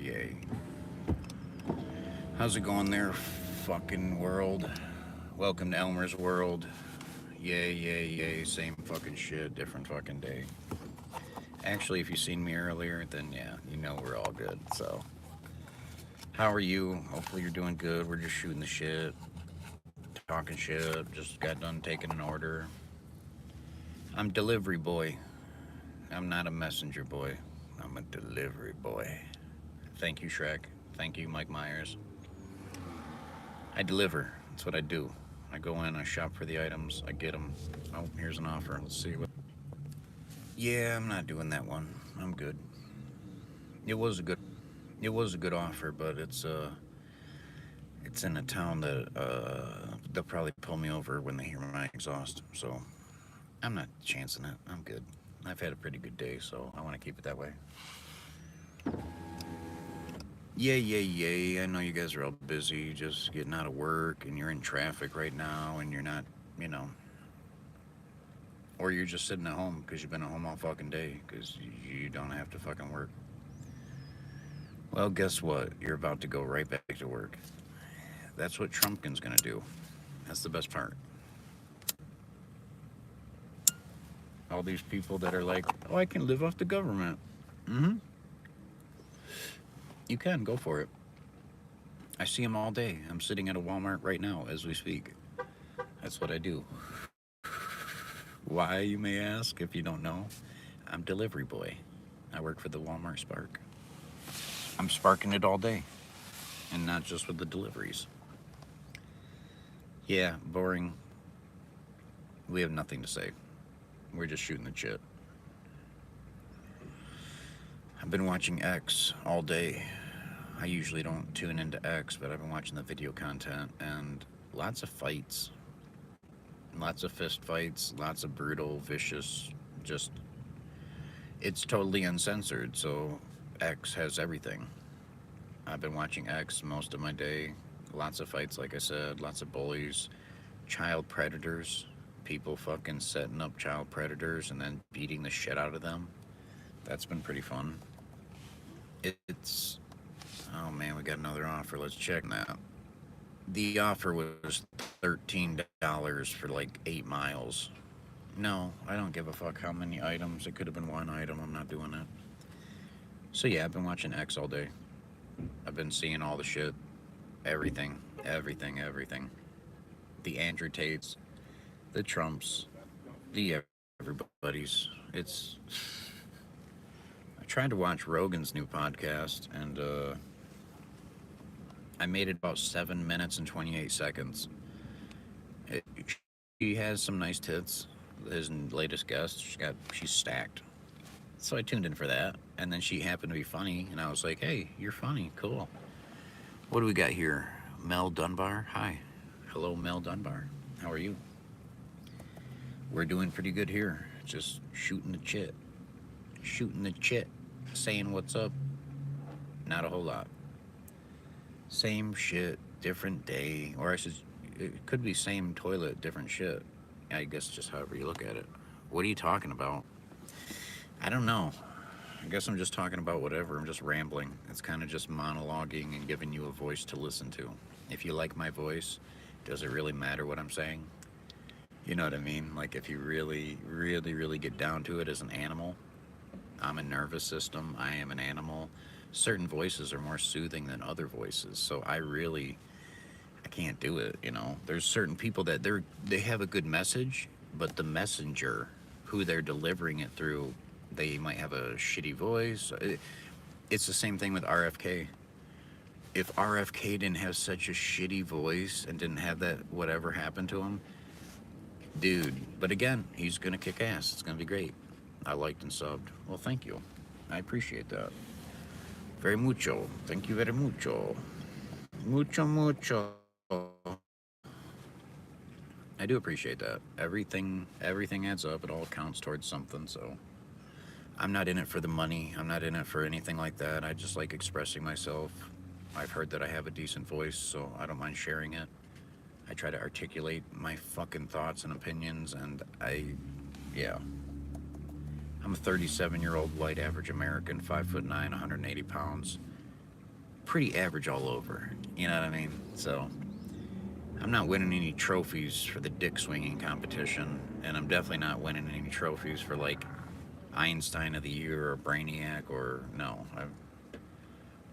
yay. How's it going there, fucking world? Welcome to Elmer's world. Yay, yay, yay. Same fucking shit, different fucking day. Actually, if you seen me earlier, then yeah, you know we're all good. So, how are you? Hopefully you're doing good. We're just shooting the shit, talking shit. Just got done taking an order. I'm delivery boy. I'm not a messenger boy. I'm a delivery boy. Thank you, Shrek. Thank you, Mike Myers. I deliver. That's what I do. I go in, I shop for the items, I get them. Oh, here's an offer. Let's see what. Yeah, I'm not doing that one. I'm good. It was a good. It was a good offer, but it's in a town that they'll probably pull me over when they hear my exhaust. So I'm not chancing it. I'm good. I've had a pretty good day, so I want to keep it that way. Yay, yay, yay. I know you guys are all busy just getting out of work and you're in traffic right now and you're not, you know, or you're just sitting at home because you've been at home all fucking day because you don't have to fucking work. Well, guess what? You're about to go right back to work. That's what Trumpkin's gonna do. That's the best part. All these people that are like, oh, I can live off the government. Mm-hmm. You can, go for it. I see them all day. I'm sitting at a Walmart right now as we speak. That's what I do. Why, you may ask, if you don't know? I'm delivery boy. I work for the Walmart Spark. I'm sparking it all day, and not just with the deliveries. Yeah, boring. We have nothing to say. We're just shooting the shit. I've been watching X all day. I usually don't tune into X, but I've been watching the video content and lots of fights. Lots of fist fights, lots of brutal, vicious, just. It's totally uncensored, so X has everything. I've been watching X most of my day. Lots of fights, like I said, lots of bullies, child predators, people fucking setting up child predators and then beating the shit out of them. That's been pretty fun. It's. Oh man, we got another offer. Let's check that. The offer was $13 for like 8 miles. No, I don't give a fuck how many items. It could have been one item. I'm not doing it. So yeah, I've been watching X all day. I've been seeing all the shit. Everything. Everything. Everything. The Andrew Tates. The Trumps. The everybody's. It's. I tried to watch Rogan's new podcast, and I made it about 7 minutes and 28 seconds. She has some nice tits. His latest guest, she's stacked. So I tuned in for that, and then she happened to be funny, and I was like, "Hey, you're funny, cool." What do we got here? Mel Dunbar. Hi, hello, Mel Dunbar. How are you? We're doing pretty good here. Just shooting the chit, saying what's up. Not a whole lot. Same shit, different day, or I should. It could be same toilet, different shit. I guess just however you look at it. What are you talking about? I don't know. I guess I'm just talking about whatever. I'm just rambling. It's kind of just monologuing and giving you a voice to listen to. If you like my voice, does it really matter what I'm saying? You know what I mean? Like if you really, really, really get down to it as an animal, I'm a nervous system. I am an animal. Certain voices are more soothing than other voices. So I can't do it, you know. There's certain people that they have a good message, but the messenger who they're delivering it through, they might have a shitty voice. It's the same thing with RFK. If RFK didn't have such a shitty voice and didn't have that whatever happened to him, dude, but again, he's gonna kick ass. It's gonna be great. I liked and subbed. Well, thank you. I appreciate that. Very mucho. Thank you very mucho. Mucho, mucho. I do appreciate that. Everything adds up. It all counts towards something. So I'm not in it for the money. I'm not in it for anything like that. I just like expressing myself. I've heard that I have a decent voice, so I don't mind sharing it. I try to articulate my fucking thoughts and opinions, and yeah. I'm a 37-year-old white average American, 5'9", 180 pounds. pretty average all over. You know what I mean? So I'm not winning any trophies for the dick swinging competition, and I'm definitely not winning any trophies for like Einstein of the Year or Brainiac or no. I'm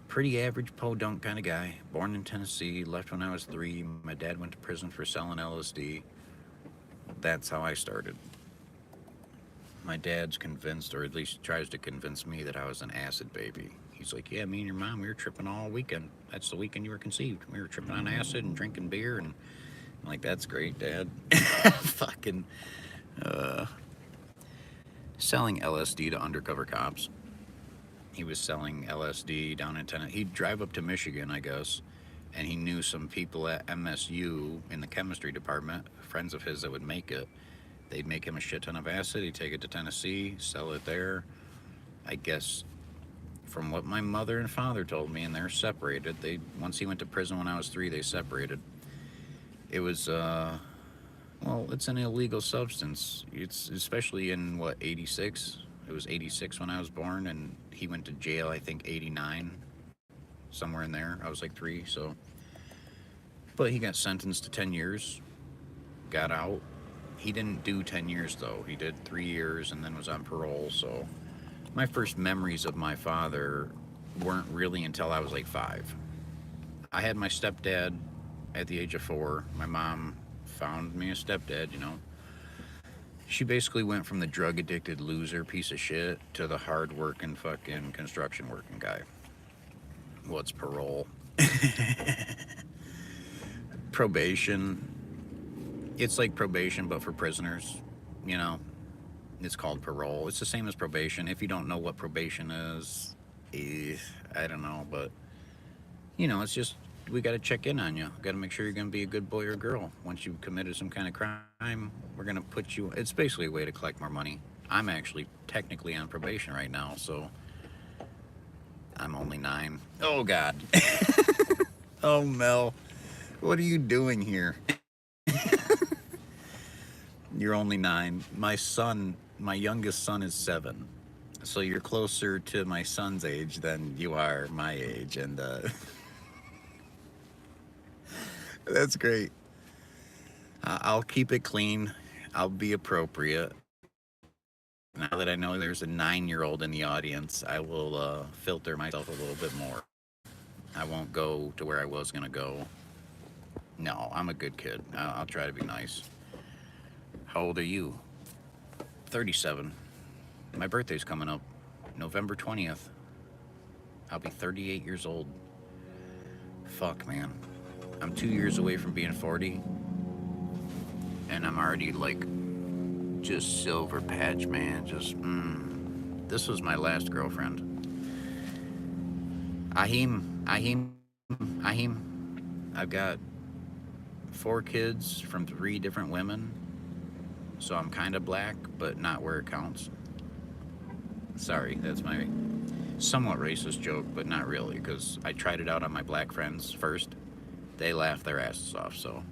pretty average podunk kind of guy. Born in Tennessee, left when I was 3. My dad went to prison for selling LSD. That's how I started. My dad's convinced, or at least tries to convince me, that I was an acid baby. He's like, yeah, me and your mom, we were tripping all weekend. That's the weekend you were conceived. We were tripping on acid and drinking beer, and I'm like, that's great, Dad. Fucking uh, selling LSD to undercover cops. He was selling LSD down in Tennessee. He'd drive up to Michigan, I guess, and he knew some people at MSU in the chemistry department, friends of his that would make it. They'd make him a shit ton of acid. He'd take it to Tennessee, sell it there. I guess from what my mother and father told me, and they're separated. They once he went to prison when I was 3, they separated. It was well, it's an illegal substance. It's especially in what 86. It was 86 when I was born, and he went to jail. I think 89, somewhere in there. I was like 3, so. But he got sentenced to 10 years. Got out. He didn't do 10 years though. He did 3 years and then was on parole. So my first memories of my father weren't really until I was like 5. I had my stepdad at the age of 4. My mom found me a stepdad, you know. She basically went from the drug addicted loser piece of shit to the hard working fucking construction working guy. What's parole? Probation. It's like probation, but for prisoners, you know. It's called parole. It's the same as probation. If you don't know what probation is, I don't know, but you know, it's just we got to check in on you. Got to make sure you're going to be a good boy or girl. Once you've committed some kind of crime, we're going to put you. It's basically a way to collect more money. I'm actually technically on probation right now, so I'm only 9. Oh God. Oh Mel, what are you doing here? You're only 9. My youngest son is 7. So you're closer to my son's age than you are my age, and that's great. I'll keep it clean. I'll be appropriate. Now that I know there's a 9-year-old in the audience, I will filter myself a little bit more. I won't go to where I was gonna go. No, I'm a good kid. I'll try to be nice. How old are you? 37. My birthday's coming up, November 20th. I'll be 38 years old. Fuck, man. I'm 2 years away from being 40, and I'm already like just silver patch, man. Just, This was my last girlfriend. Ahim. I've got 4 kids from 3 different women, so I'm kind of black, but not where it counts. Sorry, that's my somewhat racist joke, but not really, because I tried it out on my black friends first. They laughed their asses off, so.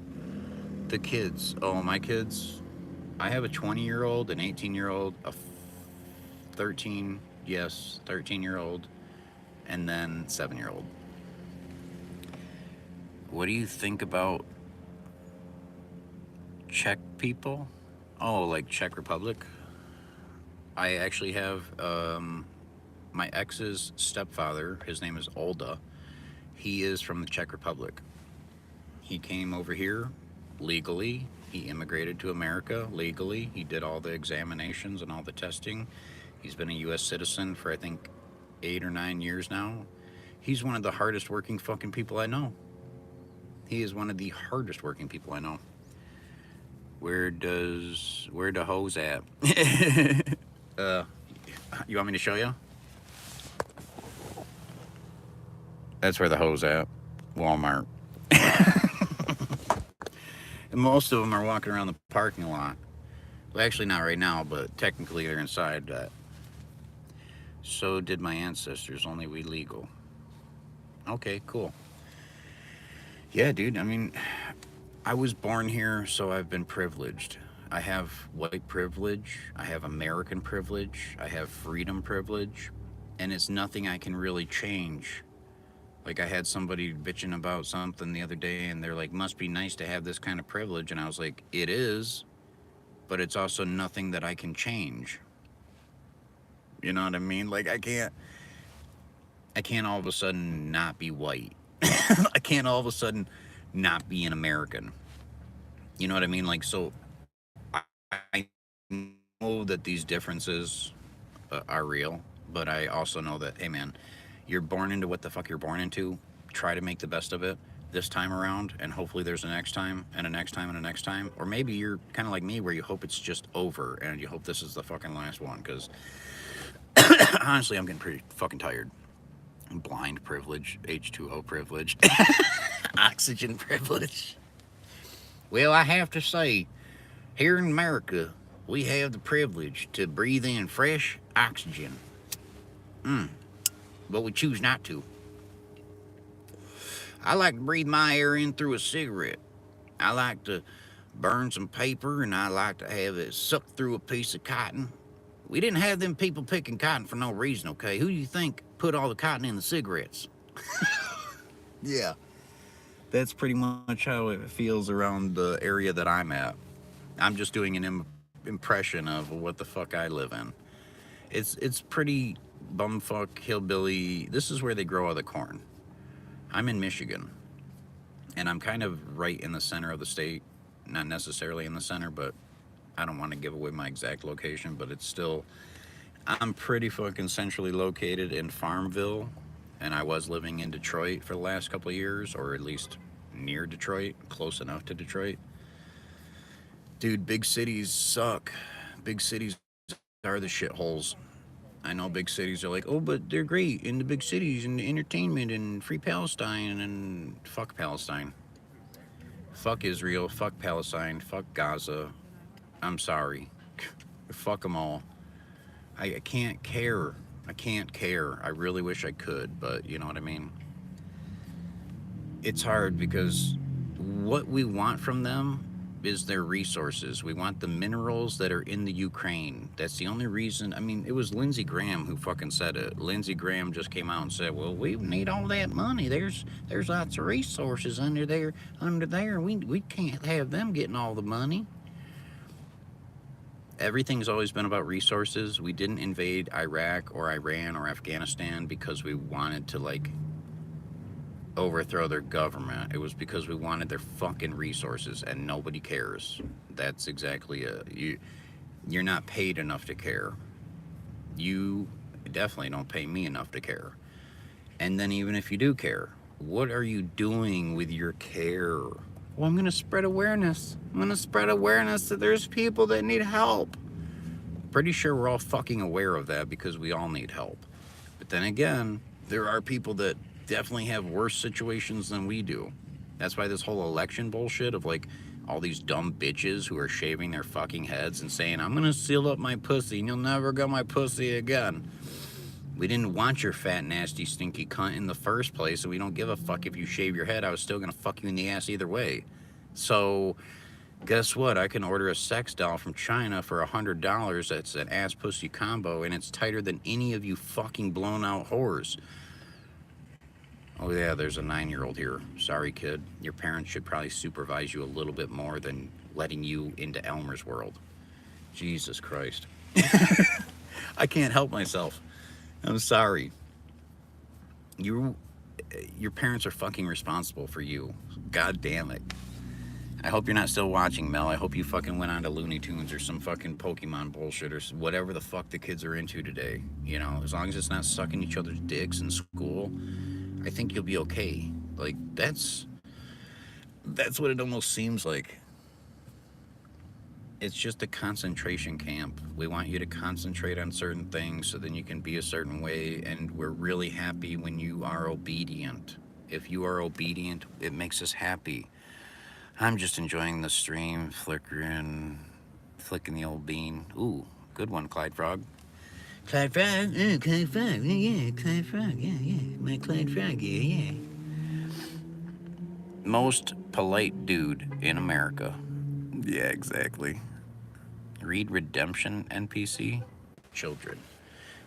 The kids, my kids, I have a 20-year-old, an 18-year-old, a 13-year-old, and then 7-year-old. What do you think about Czech people? Oh, like Czech Republic? I actually have my ex's stepfather. His name is Olda. He is from the Czech Republic. He came over here legally. He immigrated to America legally. He did all the examinations and all the testing. He's been a U.S. citizen for, I think, 8 or 9 years now. He's one of the hardest working fucking people I know. He is one of the hardest working people I know. Where the hose at? You want me to show you? That's where the hose at. Walmart. And most of them are walking around the parking lot. Well, actually not right now, but technically they're inside that. So did my ancestors, only we legal. Okay, cool. Yeah, dude, I mean, I was born here, so I've been privileged. I have white privilege, I have American privilege, I have freedom privilege, and it's nothing I can really change Like I had somebody bitching about something the other day, and they're like, "Must be nice to have this kind of privilege," and I was like, "It is, but it's also nothing that I can change." You know what I mean? Like I can't all of a sudden not be white. I can't all of a sudden not be an American. You know what I mean? Like, so I know that these differences are real, but I also know that, hey, man, you're born into what the fuck you're born into. Try to make the best of it this time around, and hopefully there's a next time, and a next time, and a next time. Or maybe you're kind of like me, where you hope it's just over, and you hope this is the fucking last one, because honestly, I'm getting pretty fucking tired. Blind privilege, H2O privilege, oxygen privilege. Well, I have to say, here in America, we have the privilege to breathe in fresh oxygen, but we choose not to. I like to breathe my air in through a cigarette. I like to burn some paper, and I like to have it sucked through a piece of cotton. We didn't have them people picking cotton for no reason, okay? Who do you think put all the cotton in the cigarettes? Yeah, that's pretty much how it feels around the area that I'm at. I'm just doing an impression of what the fuck I live in. It's pretty bumfuck hillbilly. This is where they grow all the corn. I'm in Michigan, and I'm kind of right in the center of the state. Not necessarily in the center, but I don't want to give away my exact location, but it's still, I'm pretty fucking centrally located in Farmville, and I was living in Detroit for the last couple of years, or at least near Detroit, close enough to Detroit. Dude, big cities suck. Big cities are the shitholes. I know big cities are like, oh, but they're great in the big cities and entertainment and free Palestine and fuck Palestine. Fuck Israel. Fuck Palestine. Fuck Gaza. I'm sorry. Fuck them all. I can't care. I can't care. I really wish I could, but you know what I mean? It's hard because what we want from them is their resources. We want the minerals that are in the Ukraine. That's the only reason. I mean, it was Lindsey Graham who fucking said it. Lindsey Graham just came out and said, "Well, we need all that money. There's lots of resources under there. We can't have them getting all the money." Everything's always been about resources. We didn't invade Iraq or Iran or Afghanistan because we wanted to like overthrow their government. It was because we wanted their fucking resources, and nobody cares. That's exactly it. You're not paid enough to care. You definitely don't pay me enough to care. And then even if you do care, what are you doing with your care? Well, I'm going to spread awareness. I'm going to spread awareness that there's people that need help. Pretty sure we're all fucking aware of that because we all need help. But then again, there are people that definitely have worse situations than we do. That's why this whole election bullshit of like all these dumb bitches who are shaving their fucking heads and saying, "I'm gonna seal up my pussy and you'll never get my pussy again." We didn't want your fat, nasty, stinky cunt in the first place, and we don't give a fuck if you shave your head. I was still gonna fuck you in the ass either way. So guess what? I can order a sex doll from China for $100. That's an ass pussy combo, and it's tighter than any of you fucking blown out whores. Oh yeah, there's a 9-year-old here. Sorry, kid. Your parents should probably supervise you a little bit more than letting you into Elmer's world. Jesus Christ. I can't help myself. I'm sorry. You, your parents are fucking responsible for you. God damn it. I hope you're not still watching, Mel. I hope you fucking went on to Looney Tunes or some fucking Pokemon bullshit or whatever the fuck the kids are into today. You know, as long as it's not sucking each other's dicks in school, I think you'll be okay. Like that's what it almost seems like. It's just a concentration camp. We want you to concentrate on certain things so then you can be a certain way, and we're really happy when you are obedient. If you are obedient, it makes us happy. I'm just enjoying the stream, flicking the old bean. Ooh, good one, Clyde Frog. Clyde Frog, Clyde Frog, yeah, Clyde Frog, yeah, my Clyde Frog, yeah. Most polite dude in America. Yeah, exactly. Read Redemption NPC? Children.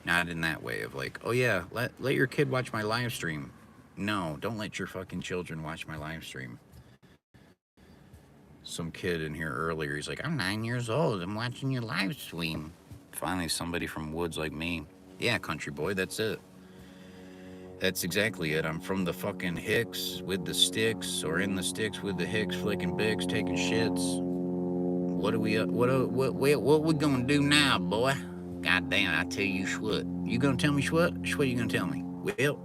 Not in that way of like, oh yeah, let your kid watch my live stream. No, don't let your fucking children watch my live stream. Some kid in here earlier, he's like, I'm 9 years old. I'm watching your live stream. Finally, somebody from woods like me. Yeah, country boy, that's it. That's exactly it. I'm from the fucking Hicks with the sticks, or in the sticks with the Hicks, flicking bigs, taking shits. What are we? What we gonna do now, boy? God damn! I tell you, what. You gonna tell me what? What you gonna tell me? Well,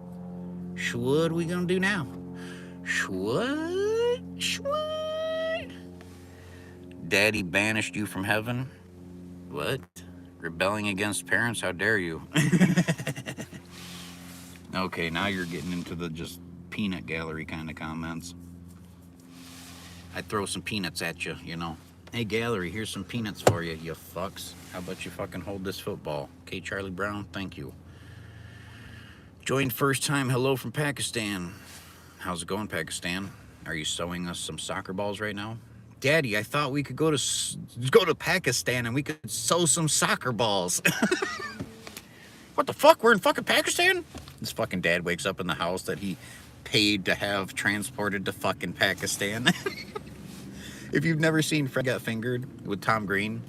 what we gonna do now? What? Daddy banished you from heaven? What? Rebelling against parents? How dare you? Okay, now you're getting into the just peanut gallery kind of comments. I throw some peanuts at you, you know. Hey, gallery, here's some peanuts for you, you fucks. How about you fucking hold this football? Okay, Charlie Brown, thank you. Joined first time, hello from Pakistan. How's it going, Pakistan? Are you sewing us some soccer balls right now? Daddy, I thought we could go to Pakistan and we could sew some soccer balls. What the fuck? We're in fucking Pakistan? This fucking dad wakes up in the house that he paid to have transported to fucking Pakistan. If you've never seen Fred Got Fingered with Tom Green,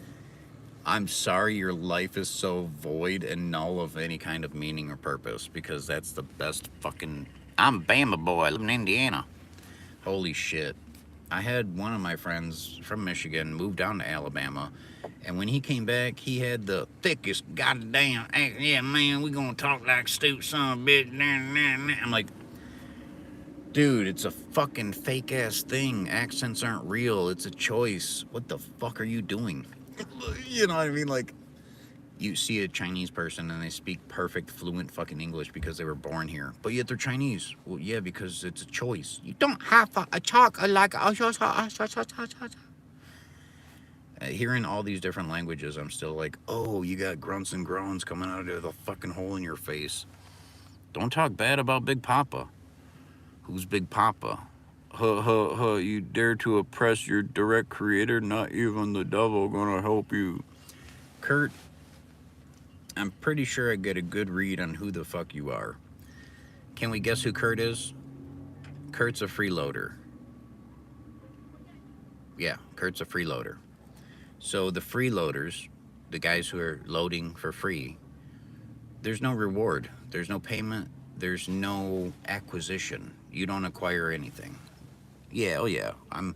I'm sorry your life is so void and null of any kind of meaning or purpose, because that's the best fucking... I'm a Bama boy, I live in Indiana. Holy shit. I had one of my friends from Michigan move down to Alabama, and when he came back, he had the thickest goddamn... Yeah, man, we gonna talk like stupid son of a bitch. I'm like, dude, it's a fucking fake-ass thing. Accents aren't real. It's a choice. What the fuck are you doing? You know what I mean? Like, you see a Chinese person and they speak perfect, fluent fucking English because they were born here. But yet they're Chinese. Well, yeah, because it's a choice. You don't have to talk like... Hearing all these different languages, I'm still like, oh, you got grunts and groans coming out of the fucking hole in your face. Don't talk bad about Big Papa. Who's Big Papa? You dare to oppress your direct creator? Not even the devil gonna help you. Kurt, I'm pretty sure I get a good read on who the fuck you are. Can we guess who Kurt is? Kurt's a freeloader. Yeah, Kurt's a freeloader. So the freeloaders, the guys who are loading for free, there's no reward. There's no payment. There's no acquisition. You don't acquire anything. Yeah, oh yeah, I'm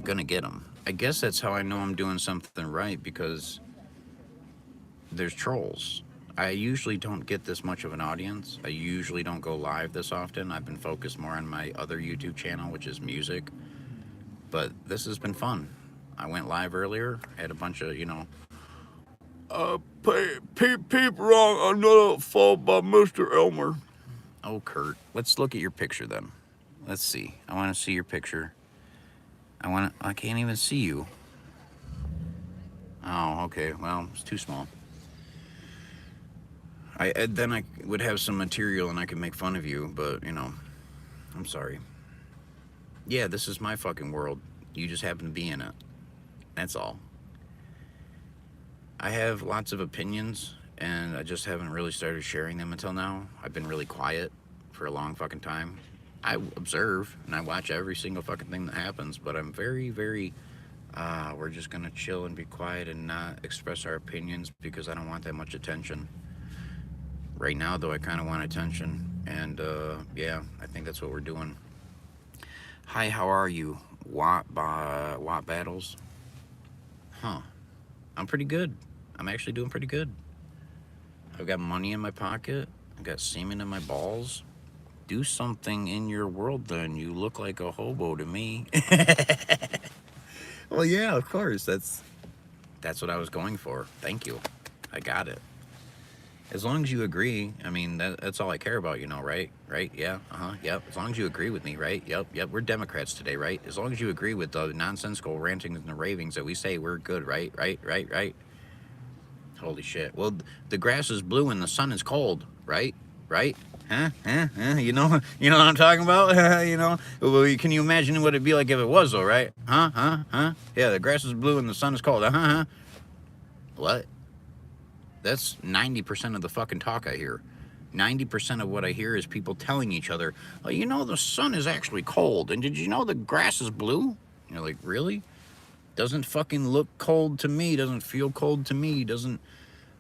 gonna get them. I guess that's how I know I'm doing something right, because there's trolls. I usually don't get this much of an audience. I usually don't go live this often. I've been focused more on my other YouTube channel, which is music. But this has been fun. I went live earlier, had a bunch of, you know... Peep wrong, another fault by Mr. Elmer. Oh, Kurt, let's look at your picture then. Let's see. I want to see your picture. I can't even see you. Oh, okay. Well, it's too small. Then I would have some material and I could make fun of you, but, you know, I'm sorry. Yeah, this is my fucking world. You just happen to be in it. That's all. I have lots of opinions, and I just haven't really started sharing them until now. I've been really quiet for a long fucking time. I observe, and I watch every single fucking thing that happens, but I'm very, very... we're just gonna chill and be quiet and not express our opinions because I don't want that much attention. Right now, though, I kind of want attention, and, yeah, I think that's what we're doing. Hi, how are you? Watt battles? Huh. I'm pretty good. I'm actually doing pretty good. I've got money in my pocket. I've got semen in my balls. Do something in your world, then. You look like a hobo to me. Well, yeah, of course. That's what I was going for. Thank you. I got it. As long as you agree, I mean, that's all I care about, you know, right? Right? Yeah, yep. As long as you agree with me, right? Yep. We're Democrats today, right? As long as you agree with the nonsensical rantings and the ravings that we say, we're good, right? Right? Holy shit. Well, the grass is blue and the sun is cold, right? Right? Huh? You know what I'm talking about? You know? Well, can you imagine what it'd be like if it was, though, right? Huh? Yeah, the grass is blue and the sun is cold. What? That's 90% of the fucking talk I hear. 90% of what I hear is people telling each other, oh, you know, the sun is actually cold. And did you know the grass is blue? And you're like, really? Doesn't fucking look cold to me. Doesn't feel cold to me. Doesn't,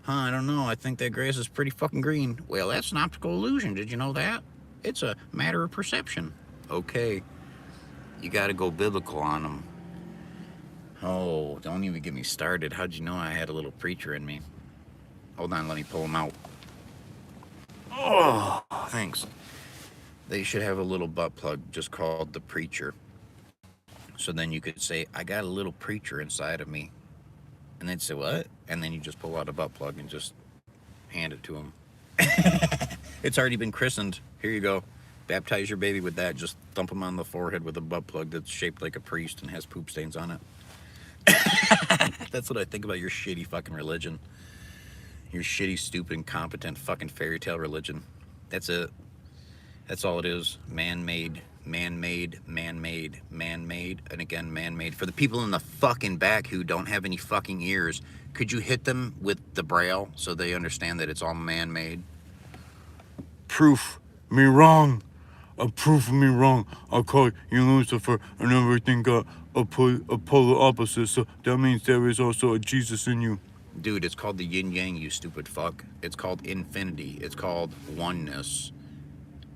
I don't know. I think that grass is pretty fucking green. Well, that's an optical illusion. Did you know that? It's a matter of perception. Okay. You got to go biblical on them. Oh, don't even get me started. How'd you know I had a little preacher in me? Hold on, let me pull him out. Oh, thanks. They should have a little butt plug just called the preacher. So then you could say, I got a little preacher inside of me. And they'd say, what? And then you just pull out a butt plug and just hand it to them. It's already been christened. Here you go. Baptize your baby with that. Just thump him on the forehead with a butt plug that's shaped like a priest and has poop stains on it. That's what I think about your shitty fucking religion. Your shitty, stupid, incompetent fucking fairy tale religion. That's it. That's all it is. Man-made, man-made, man-made, man-made, and again, man-made. For the people in the fucking back who don't have any fucking ears, could you hit them with the braille so they understand that it's all man-made? Proof me wrong. Proof me wrong. I called you Lucifer and everything got a polar opposite, so that means there is also a Jesus in you. Dude, it's called the yin-yang, you stupid fuck. It's called infinity. It's called oneness.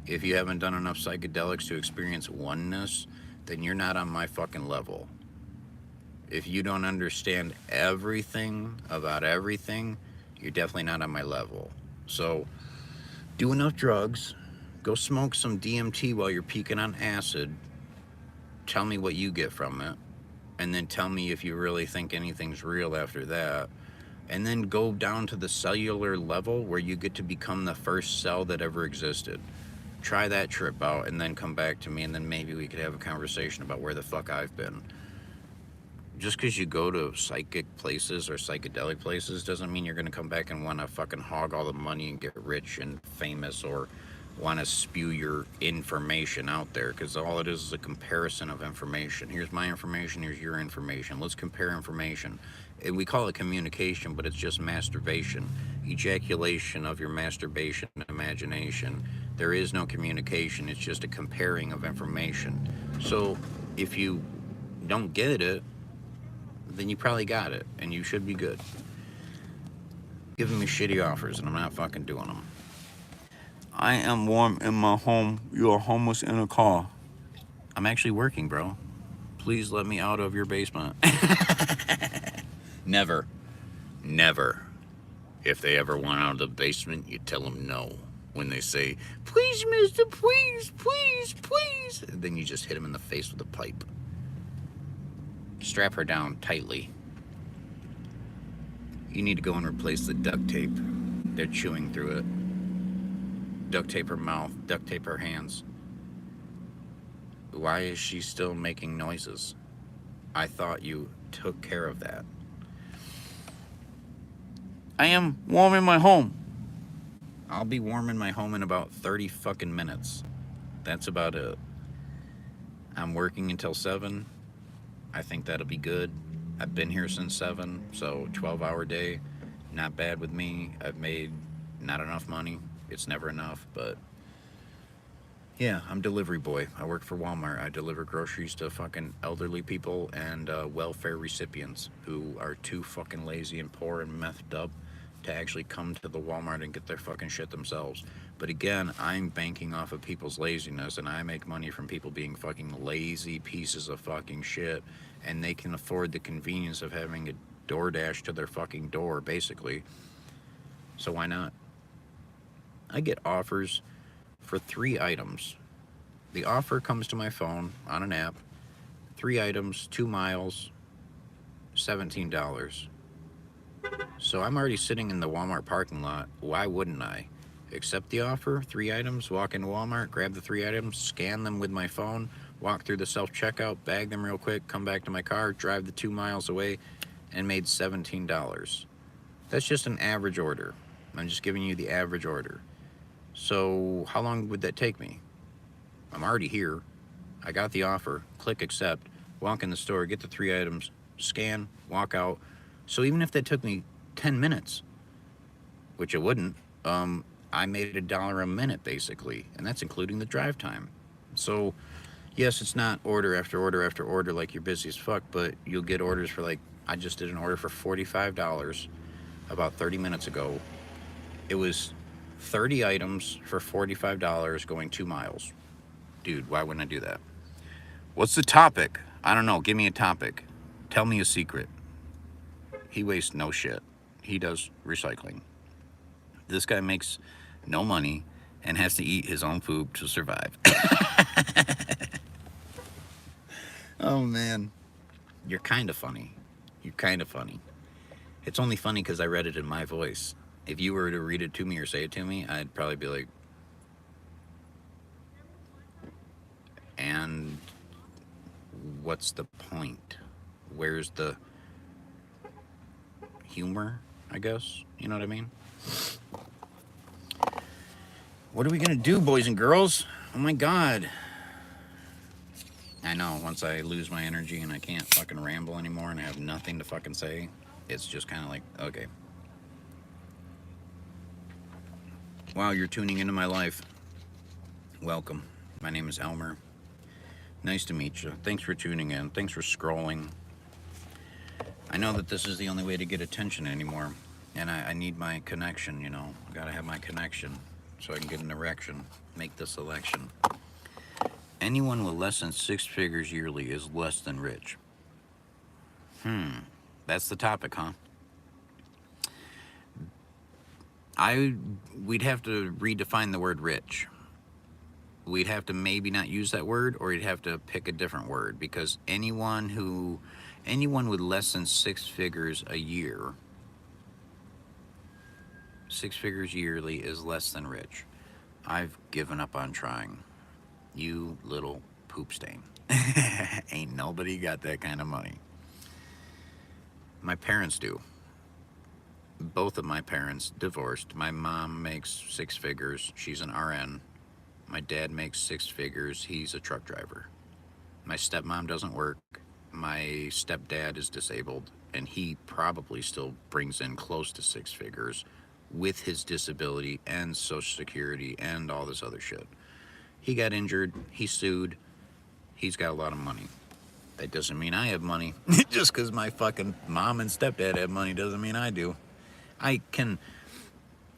If you haven't done enough psychedelics to experience oneness, then you're not on my fucking level. If you don't understand everything about everything, you're definitely not on my level. So, do enough drugs, go smoke some DMT while you're peaking on acid, tell me what you get from it, and then tell me if you really think anything's real after that, and then go down to the cellular level where you get to become the first cell that ever existed. Try that trip out and then come back to me, and then maybe we could have a conversation about where the fuck I've been. Just because you go to psychic places or psychedelic places doesn't mean you're going to come back and want to fucking hog all the money and get rich and famous, or want to spew your information out there, because all it is a comparison of information. Here's my information, here's your information. Let's compare information. And we call it communication, but it's just masturbation. Ejaculation of your masturbation imagination. There is no communication, it's just a comparing of information. So if you don't get it, then you probably got it, and you should be good. Giving me shitty offers, and I'm not fucking doing them. I am warm in my home. You are homeless in a car. I'm actually working, bro. Please let me out of your basement. Never. Never. If they ever want out of the basement, you tell them no. When they say, please, mister, please, please, please, and then you just hit them in the face with a pipe. Strap her down tightly. You need to go and replace the duct tape. They're chewing through it. Duct tape her mouth, duct tape her hands. Why is she still making noises? I thought you took care of that. I am warm in my home. I'll be warm in my home in about 30 fucking minutes. That's about it. I'm working until 7. I think that'll be good. I've been here since 7, so 12-hour day. Not bad with me. I've made not enough money. It's never enough, but yeah, I'm delivery boy. I work for Walmart. I deliver groceries to fucking elderly people and welfare recipients who are too fucking lazy and poor and methed up to actually come to the Walmart and get their fucking shit themselves. But again, I'm banking off of people's laziness, and I make money from people being fucking lazy pieces of fucking shit, and they can afford the convenience of having a DoorDash to their fucking door, basically. So why not? I get offers for 3 items. The offer comes to my phone on an app. 3 items, 2 miles, $17. So I'm already sitting in the Walmart parking lot. Why wouldn't I? Accept the offer, 3 items, walk into Walmart, grab the 3 items, scan them with my phone, walk through the self-checkout, bag them real quick, come back to my car, drive the 2 miles away, and made $17. That's just an average order. I'm just giving you the average order. So how long would that take me? I'm already here. I got the offer, click accept, walk in the store, get the 3 items, scan, walk out. So even if that took me 10 minutes, which it wouldn't, I made $1 a minute basically, and that's including the drive time. So yes, it's not order after order after order like you're busy as fuck, but you'll get orders for like, I just did an order for $45 about 30 minutes ago. It was 30 items for $45 going 2 miles. Dude, why wouldn't I do that? What's the topic? I don't know. Give me a topic. Tell me a secret. He wastes no shit. He does recycling. This guy makes no money and has to eat his own food to survive. Oh man, you're kind of funny. You're kind of funny. It's only funny because I read it in my voice. If you were to read it to me or say it to me, I'd probably be like, and what's the point? Where's the humor, I guess? You know what I mean? What are we gonna do, boys and girls? Oh my god. I know, once I lose my energy and I can't fucking ramble anymore and I have nothing to fucking say, it's just kind of like, okay. Wow, you're tuning into my life. Welcome. My name is Elmer. Nice to meet you. Thanks for tuning in. Thanks for scrolling. I know that this is the only way to get attention anymore, and I need my connection, you know. I gotta have my connection so I can get an erection, make the selection. Anyone with less than 6 figures yearly is less than rich. That's the topic, huh? We'd have to redefine the word rich. We'd have to maybe not use that word, or you'd have to pick a different word, because anyone with less than 6 figures a year, 6 figures yearly is less than rich. I've given up on trying. You little poop stain. Ain't nobody got that kind of money. My parents do. Both of my parents divorced. My mom makes 6 figures. She's an RN. My dad makes 6 figures. He's a truck driver. My stepmom doesn't work. My stepdad is disabled, and he probably still brings in close to 6 figures with his disability and Social Security and all this other shit. He got injured. He sued. He's got a lot of money. That doesn't mean I have money. Just because my fucking mom and stepdad have money doesn't mean I do. I can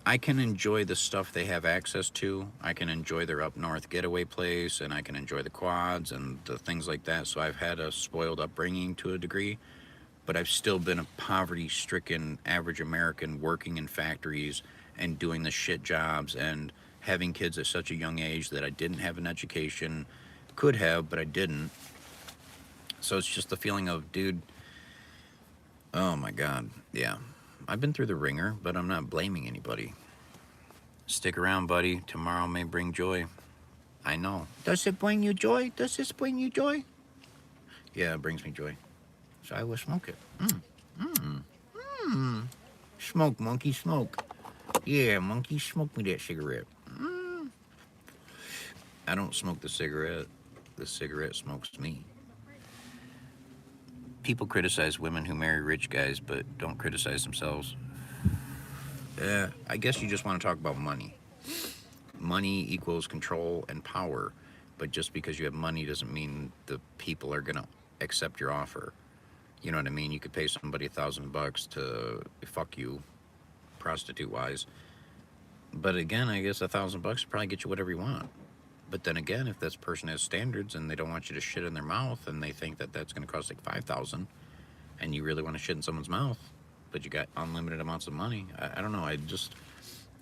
enjoy the stuff they have access to. I can enjoy their up north getaway place, and I can enjoy the quads and the things like that. So I've had a spoiled upbringing to a degree, but I've still been a poverty-stricken average American working in factories and doing the shit jobs and having kids at such a young age that I didn't have an education. Could have, but I didn't. So it's just the feeling of, dude, oh my God, yeah. I've been through the ringer, but I'm not blaming anybody. Stick around, buddy. Tomorrow may bring joy. I know. Does it bring you joy? Does this bring you joy? Yeah, it brings me joy. So I will smoke it. Smoke, monkey, smoke. Yeah, monkey, smoke me that cigarette. I don't smoke the cigarette. The cigarette smokes me. People criticize women who marry rich guys, but don't criticize themselves. I guess you just want to talk about money. Money equals control and power, but just because you have money doesn't mean the people are gonna accept your offer. You know what I mean? You could pay somebody $1,000 to fuck you, prostitute-wise. But again, I guess $1,000 will probably get you whatever you want. But then again, if this person has standards and they don't want you to shit in their mouth, and they think that that's going to cost like $5,000, and you really want to shit in someone's mouth, but you got unlimited amounts of money, I don't know.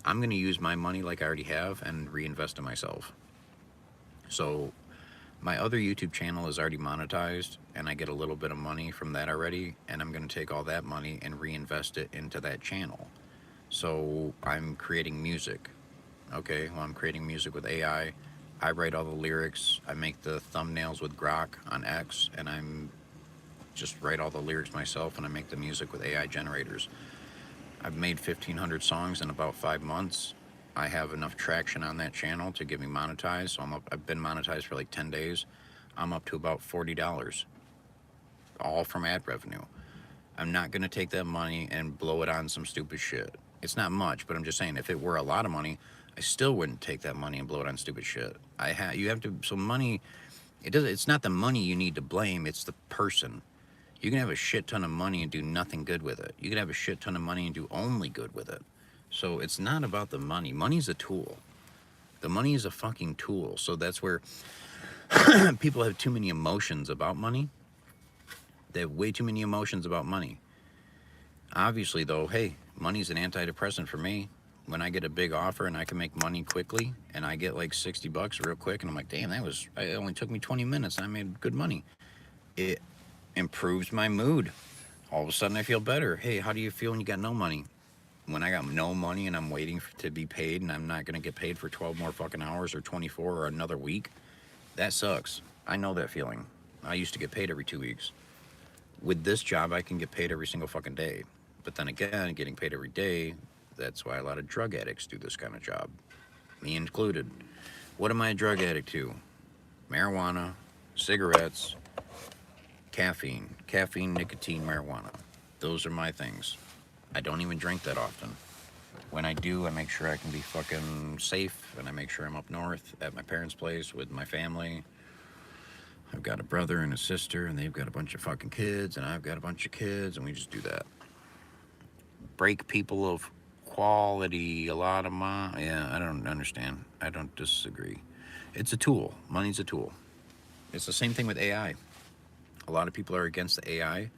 I'm going to use my money like I already have and reinvest in myself. So my other YouTube channel is already monetized, and I get a little bit of money from that already, and I'm going to take all that money and reinvest it into that channel. So I'm creating music. Okay, well, I'm creating music with AI. I write all the lyrics. I make the thumbnails with Grok on X, and I'm just write all the lyrics myself, and I make the music with AI generators. I've made 1,500 songs in about 5 months. I have enough traction on that channel to get me monetized. So I've been monetized for like 10 days. I'm up to about $40, all from ad revenue. I'm not going to take that money and blow it on some stupid shit. It's not much, but I'm just saying, if it were a lot of money, I still wouldn't take that money and blow it on stupid shit. You have to. So money, it's not the money you need to blame. It's the person. You can have a shit ton of money and do nothing good with it. You can have a shit ton of money and do only good with it. So it's not about the money. Money's a tool. The money is a fucking tool. So that's where people have too many emotions about money. They have way too many emotions about money. Obviously, though, hey, money's an antidepressant for me. When I get a big offer and I can make money quickly and I get like $60 real quick and I'm like, damn, it only took me 20 minutes and I made good money. It improves my mood. All of a sudden I feel better. Hey, how do you feel when you got no money? When I got no money and I'm waiting to be paid and I'm not going to get paid for 12 more fucking hours or 24 or another week, that sucks. I know that feeling. I used to get paid every 2 weeks. With this job, I can get paid every single fucking day. But then again, getting paid every day, that's why a lot of drug addicts do this kind of job. Me included. What am I a drug addict to? Marijuana, cigarettes, caffeine, nicotine, marijuana. Those are my things. I don't even drink that often. When I do, I make sure I can be fucking safe, and I make sure I'm up north at my parents' place with my family. I've got a brother and a sister, and they've got a bunch of fucking kids, and I've got a bunch of kids, and we just do that. Break people of quality, a lot of money. Yeah, I don't understand. I don't disagree. It's a tool. Money's a tool. It's the same thing with AI. A lot of people are against the AI.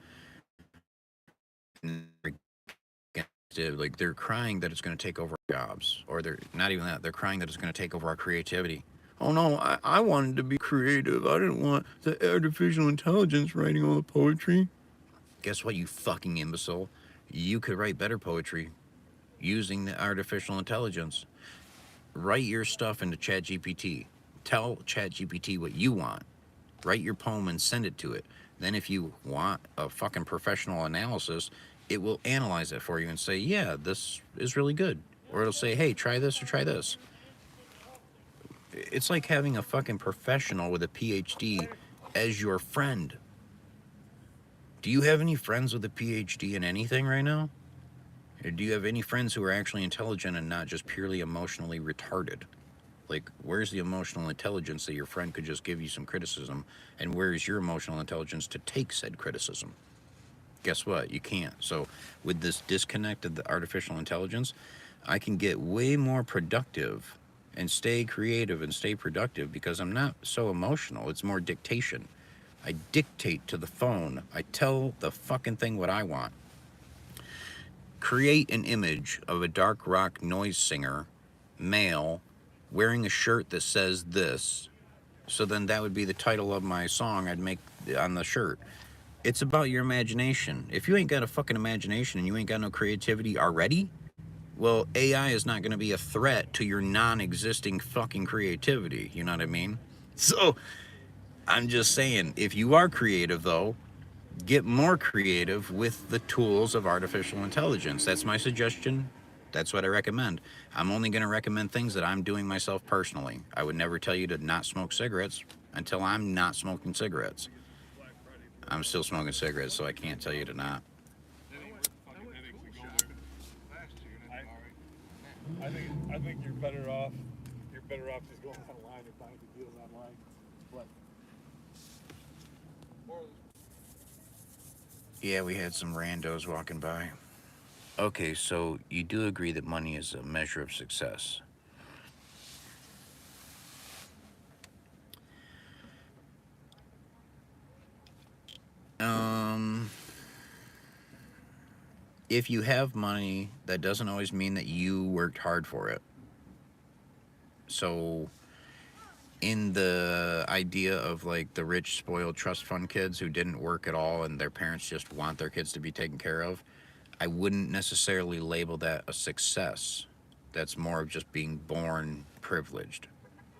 Like they're crying that it's going to take over our jobs, or they're not even that. They're crying that it's going to take over our creativity. Oh no, I wanted to be creative. I didn't want the artificial intelligence writing all the poetry. Guess what, you fucking imbecile? You could write better poetry using the artificial intelligence. Write your stuff into ChatGPT. Tell ChatGPT what you want. Write your poem and send it to it. Then if you want a fucking professional analysis, it will analyze it for you and say, yeah, this is really good. Or it'll say, hey, try this or try this. It's like having a fucking professional with a PhD as your friend. Do you have any friends with a PhD in anything right now? Or do you have any friends who are actually intelligent and not just purely emotionally retarded? Like, where's the emotional intelligence that your friend could just give you some criticism? And where is your emotional intelligence to take said criticism? Guess what? You can't. So with this disconnect of the artificial intelligence, I can get way more productive and stay creative and stay productive because I'm not so emotional. It's more dictation. I dictate to the phone. I tell the fucking thing what I want. Create an image of a dark rock noise singer, male, wearing a shirt that says this. So then that would be the title of my song I'd make on the shirt. It's about your imagination. If you ain't got a fucking imagination and you ain't got no creativity already, well, AI is not going to be a threat to your non-existing fucking creativity. You know what I mean? So I'm just saying, if you are creative, though, get more creative with the tools of artificial intelligence. That's my suggestion. That's what I recommend. I'm only going to recommend things that I'm doing myself personally. I would never tell you to not smoke cigarettes until I'm not smoking cigarettes. I'm still smoking cigarettes, so I can't tell you to not. I think you're better off. You're better off just going online and buying the deals online. But Yeah, we had some randos walking by. Okay, so you do agree that money is a measure of success. Um, if you have money, that doesn't always mean that you worked hard for it. So, in the idea of like the rich, spoiled trust fund kids who didn't work at all and their parents just want their kids to be taken care of, I wouldn't necessarily label that a success. That's more of just being born privileged.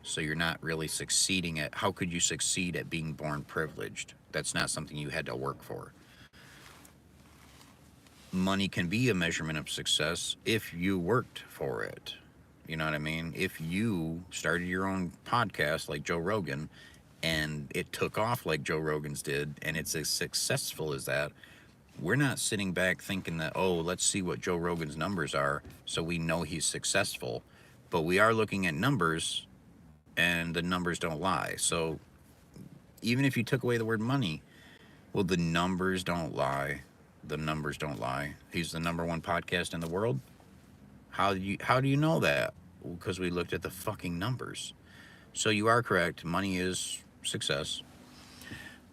So you're not really succeeding at, how could you succeed at being born privileged? That's not something you had to work for. Money can be a measurement of success if you worked for it. You know what I mean? If you started your own podcast like Joe Rogan and it took off like Joe Rogan's did and it's as successful as that, we're not sitting back thinking that, oh, let's see what Joe Rogan's numbers are so we know he's successful. But we are looking at numbers, and the numbers don't lie. So even if you took away the word money, well, the numbers don't lie. The numbers don't lie. He's the number one podcast in the world. How do you know that? Because we looked at the fucking numbers. So you are correct. Money is success.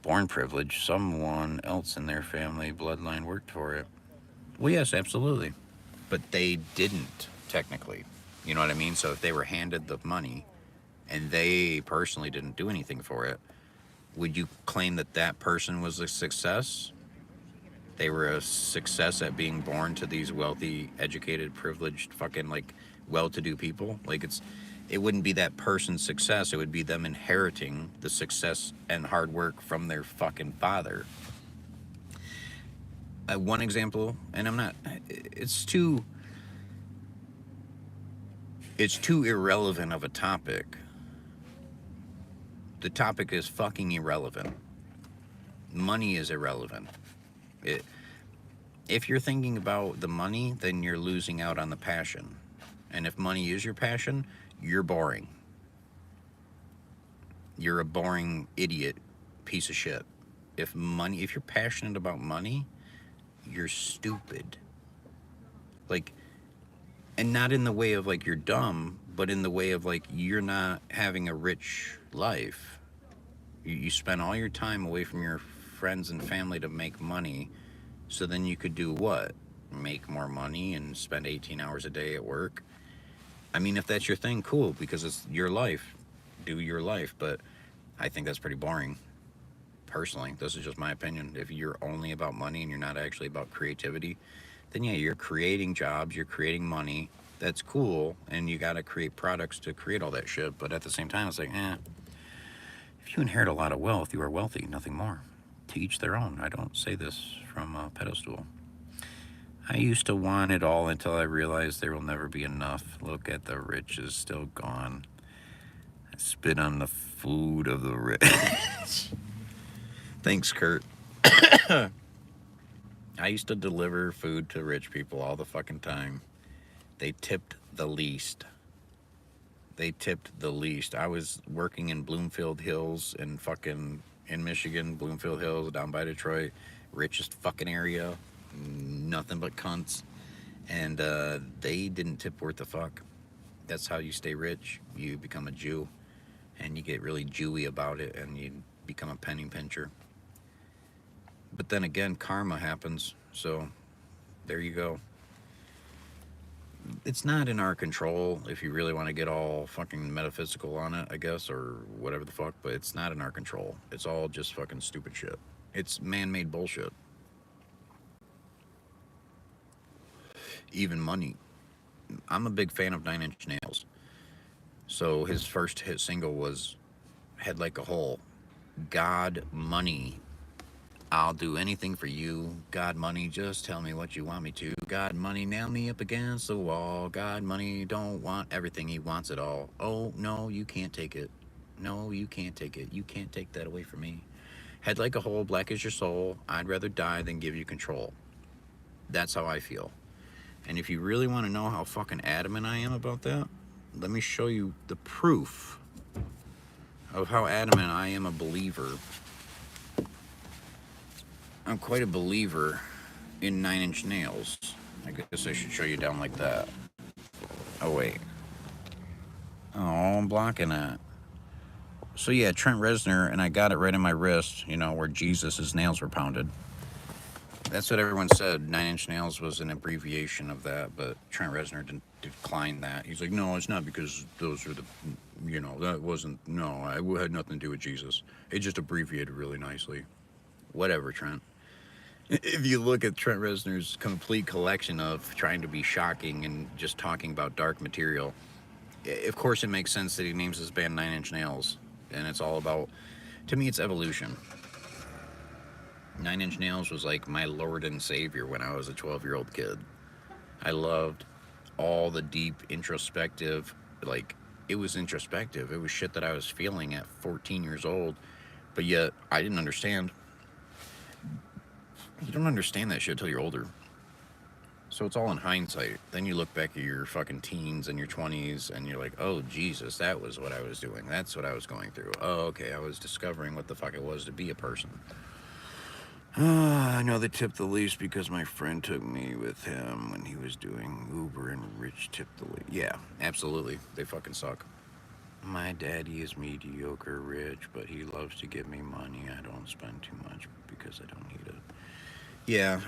Born privilege. Someone else in their family bloodline worked for it. Well, yes, absolutely. But they didn't, technically. You know what I mean? So if they were handed the money and they personally didn't do anything for it, would you claim that that person was a success? They were a success at being born to these wealthy, educated, privileged, fucking like well-to-do people. Like it wouldn't be that person's success. It would be them inheriting the success and hard work from their fucking father. One example, and I'm not. It's too irrelevant of a topic. The topic is fucking irrelevant. Money is irrelevant. If you're thinking about the money, then you're losing out on the passion. And if money is your passion, you're boring. You're a boring idiot piece of shit. If you're passionate about money, you're stupid. Like, and not in the way of like you're dumb, but in the way of like you're not having a rich life. You spend all your time away from your friends and family to make money, so then you could do what? Make more money and spend 18 hours a day at work. I mean, if that's your thing, cool, because it's your life. Do your life. But I think that's pretty boring. Personally, this is just my opinion. If you're only about money and you're not actually about creativity, then yeah, you're creating jobs, you're creating money. That's cool, and you got to create products to create all that shit. But at the same time, it's like, if you inherit a lot of wealth, you are wealthy, nothing more. To each their own. I don't say this from a pedestal. I used to want it all until I realized there will never be enough. Look at the rich is still gone. I spit on the food of the rich. Thanks, Kurt. I used to deliver food to rich people all the fucking time. They tipped the least. I was working in Bloomfield Hills in Michigan, Bloomfield Hills, down by Detroit, richest fucking area, nothing but cunts, and they didn't tip worth a fuck. That's how you stay rich. You become a Jew, and you get really Jewy about it, and you become a penny pincher. But then again, karma happens, so there you go. It's not in our control if you really want to get all fucking metaphysical on it, I guess, or whatever the fuck, but it's not in our control. It's all just fucking stupid shit. It's man-made bullshit. Even money. I'm a big fan of 9 Inch Nails. So his first hit single had like a whole God money. I'll do anything for you. God money, just tell me what you want me to. God money, nail me up against the wall. God money, don't want everything, he wants it all. Oh, no, you can't take it. No, you can't take it. You can't take that away from me. Head like a hole, black as your soul. I'd rather die than give you control. That's how I feel. And if you really want to know how fucking adamant I am about that, let me show you the proof of how adamant I am a believer. I'm quite a believer in 9 Inch Nails. I guess I should show you down like that. Oh, wait. Oh, I'm blocking that. So, yeah, Trent Reznor, and I got it right in my wrist, where Jesus' nails were pounded. That's what everyone said. 9 Inch Nails was an abbreviation of that, but Trent Reznor declined that. He's like, no, it's not because those are that wasn't, no, it had nothing to do with Jesus. It just abbreviated really nicely. Whatever, Trent. If you look at Trent Reznor's complete collection of trying to be shocking and just talking about dark material, of course it makes sense that he names his band 9 Inch Nails. And it's all about, to me, it's evolution. 9 Inch Nails was like my Lord and Savior when I was a 12-year-old kid. I loved all the deep, introspective, it was introspective. It was shit that I was feeling at 14 years old, but yet I didn't understand. You don't understand that shit till you're older. So it's all in hindsight. Then you look back at your fucking teens and your 20s and you're like, oh, Jesus, that was what I was doing. That's what I was going through. Oh, okay, I was discovering what the fuck it was to be a person. I know they tipped the least because my friend took me with him when he was doing Uber and Rich tipped the least. Yeah, absolutely. They fucking suck. My daddy is mediocre rich, but he loves to give me money. I don't spend too much because I don't need it. Yeah,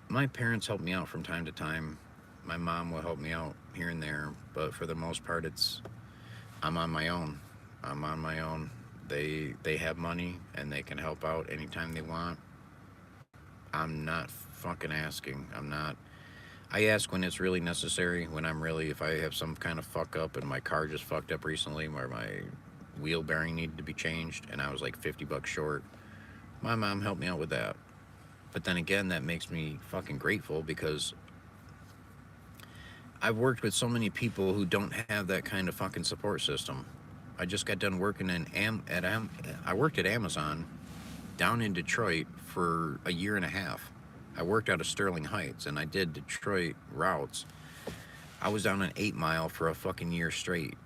my parents help me out from time to time. My mom will help me out here and there, but for the most part, I'm on my own. I'm on my own. They have money and they can help out anytime they want. I'm not fucking asking. I'm not. I ask when it's really necessary. When I'm really, if I have some kind of fuck up and my car just fucked up recently, where my wheel bearing needed to be changed, and I was like $50 short. My mom helped me out with that. But then again, that makes me fucking grateful because I've worked with so many people who don't have that kind of fucking support system. I just got done working I worked at Amazon down in Detroit for a year and a half. I worked out of Sterling Heights and I did Detroit routes. I was down on 8 Mile for a fucking year straight.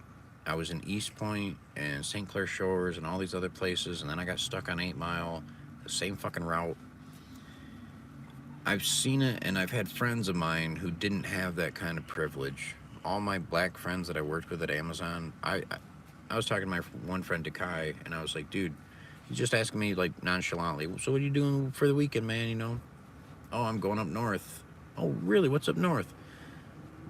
I was in East Point and St. Clair Shores and all these other places, and then I got stuck on 8 Mile, the same fucking route. I've seen it, and I've had friends of mine who didn't have that kind of privilege. All my black friends that I worked with at Amazon, I was talking to my one friend, Dekai, and I was like, dude, he's just asking me, like, nonchalantly, so what are you doing for the weekend, man, you know? Oh, I'm going up north. Oh, really? What's up north?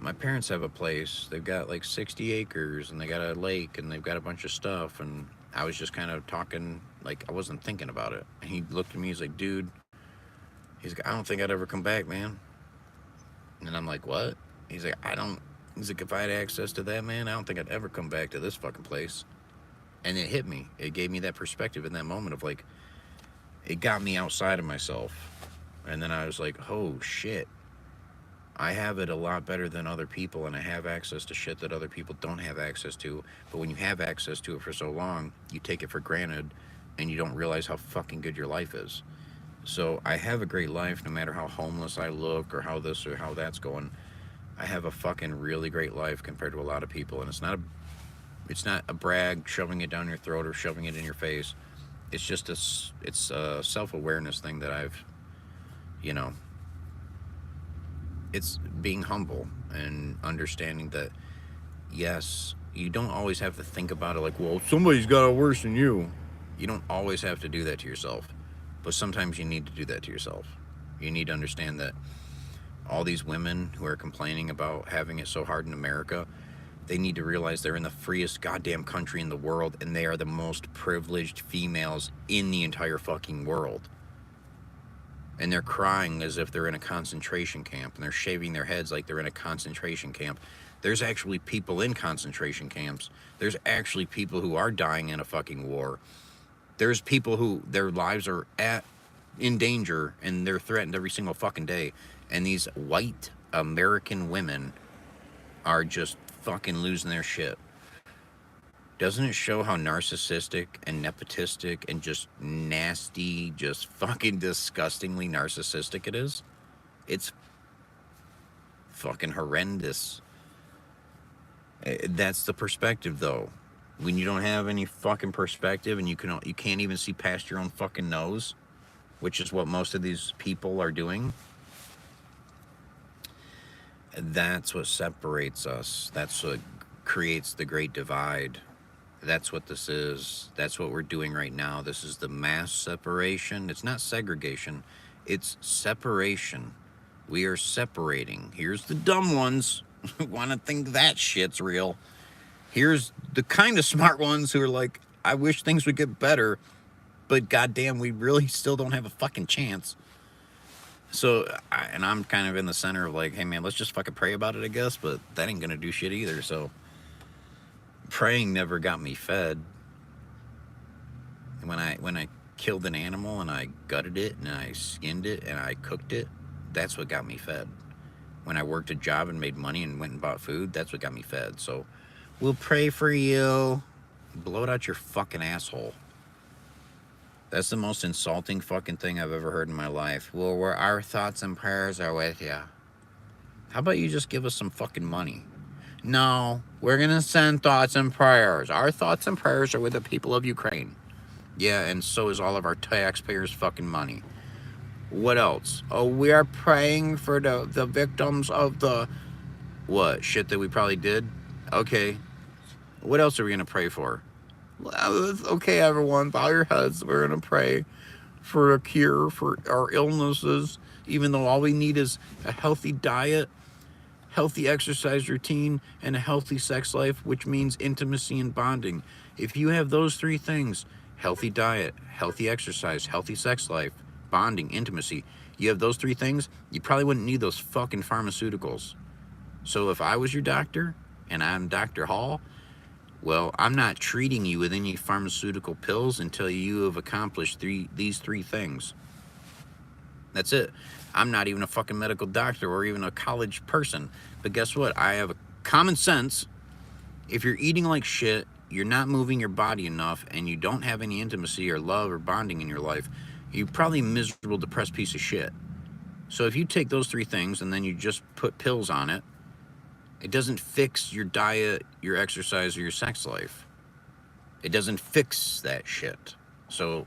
My parents have a place. They've got, like, 60 acres, and they got a lake, and they've got a bunch of stuff, and I was just kind of talking, like, I wasn't thinking about it. And he looked at me, he's like, dude, he's like, I don't think I'd ever come back, man. And I'm like, what? He's like, he's like, if I had access to that, man, I don't think I'd ever come back to this fucking place. And it hit me. It gave me that perspective in that moment of like, it got me outside of myself. And then I was like, oh shit. I have it a lot better than other people, and I have access to shit that other people don't have access to. But when you have access to it for so long, you take it for granted and you don't realize how fucking good your life is. So I have a great life no matter how homeless I look or how this or how that's going. I have a fucking really great life compared to a lot of people, and it's not a brag shoving it down your throat or shoving it in your face. It's just it's a self-awareness thing that I've, you know, it's being humble and understanding that yes, you don't always have to think about it like, well, somebody's got it worse than you. You don't always have to do that to yourself. But sometimes you need to do that to yourself. You need to understand that all these women who are complaining about having it so hard in America, they need to realize they're in the freest goddamn country in the world, and they are the most privileged females in the entire fucking world. And they're crying as if they're in a concentration camp, and they're shaving their heads like they're in a concentration camp. There's actually people in concentration camps. There's actually people who are dying in a fucking war. There's people who their lives are in danger and they're threatened every single fucking day. And these white American women are just fucking losing their shit. Doesn't it show how narcissistic and nepotistic and just nasty, just fucking disgustingly narcissistic it is? It's fucking horrendous. That's the perspective, though. When you don't have any fucking perspective and you can't even see past your own fucking nose, which is what most of these people are doing, that's what separates us. That's what creates the great divide. That's what this is. That's what we're doing right now. This is the mass separation. It's not segregation. It's separation. We are separating. Here's the dumb ones who want to think that shit's real. Here's the kind of smart ones who are like, I wish things would get better, but goddamn, we really still don't have a fucking chance. So, I'm kind of in the center of like, hey man, let's just fucking pray about it, I guess, but that ain't gonna do shit either. So, praying never got me fed. When I killed an animal and I gutted it and I skinned it and I cooked it, that's what got me fed. When I worked a job and made money and went and bought food, that's what got me fed. So, we'll pray for you. Blow it out your fucking asshole. That's the most insulting fucking thing I've ever heard in my life. Well, our thoughts and prayers are with you. How about you just give us some fucking money? No, we're gonna send thoughts and prayers. Our thoughts and prayers are with the people of Ukraine. Yeah, and so is all of our taxpayers' fucking money. What else? Oh, we are praying for the victims of the what shit that we probably did. Okay, what else are we gonna pray for? Well, okay, everyone, bow your heads. We're gonna pray for a cure for our illnesses, even though all we need is a healthy diet, healthy exercise routine, and a healthy sex life, which means intimacy and bonding. If you have those three things, healthy diet, healthy exercise, healthy sex life, bonding, intimacy, you have those three things, you probably wouldn't need those fucking pharmaceuticals. So if I was your doctor and I'm Dr. Hall, well, I'm not treating you with any pharmaceutical pills until you have accomplished these three things. That's it. I'm not even a fucking medical doctor or even a college person. But guess what? I have a common sense. If you're eating like shit, you're not moving your body enough, and you don't have any intimacy or love or bonding in your life, you're probably a miserable, depressed piece of shit. So if you take those three things and then you just put pills on it, it doesn't fix your diet, your exercise, or your sex life. It doesn't fix that shit. So,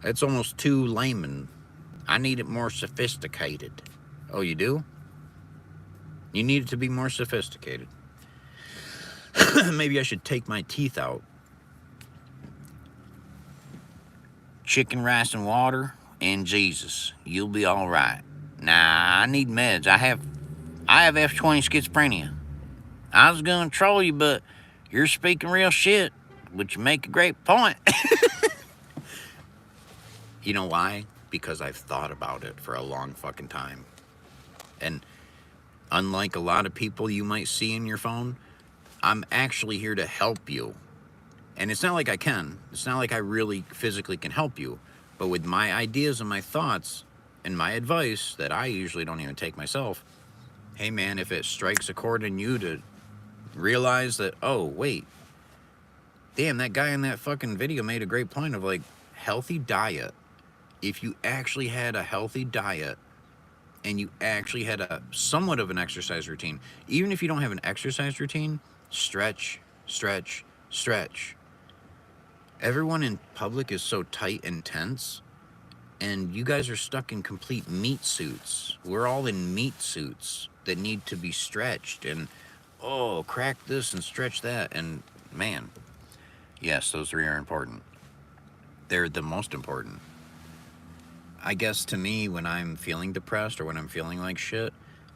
that's almost too layman. I need it more sophisticated. Oh, you do? You need it to be more sophisticated. Maybe I should take my teeth out. Chicken, rice, and water, and Jesus. You'll be all right. Nah, I need meds. I have F20 schizophrenia. I was gonna troll you, but you're speaking real shit, which you make a great point. You know why? Because I've thought about it for a long fucking time. And unlike a lot of people you might see in your phone, I'm actually here to help you. And it's not like I can. It's not like I really physically can help you. But with my ideas and my thoughts and my advice that I usually don't even take myself, hey man, if it strikes a chord in you to realize that, oh, wait, damn, that guy in that fucking video made a great point of like healthy diet. If you actually had a healthy diet and you actually had a somewhat of an exercise routine, even if you don't have an exercise routine, stretch, stretch, stretch. Everyone in public is so tight and tense, and you guys are stuck in complete meat suits. We're all in meat suits that need to be stretched and, oh, crack this and stretch that. And man, yes, those three are important. They're the most important. I guess to me, when I'm feeling depressed or when I'm feeling like shit,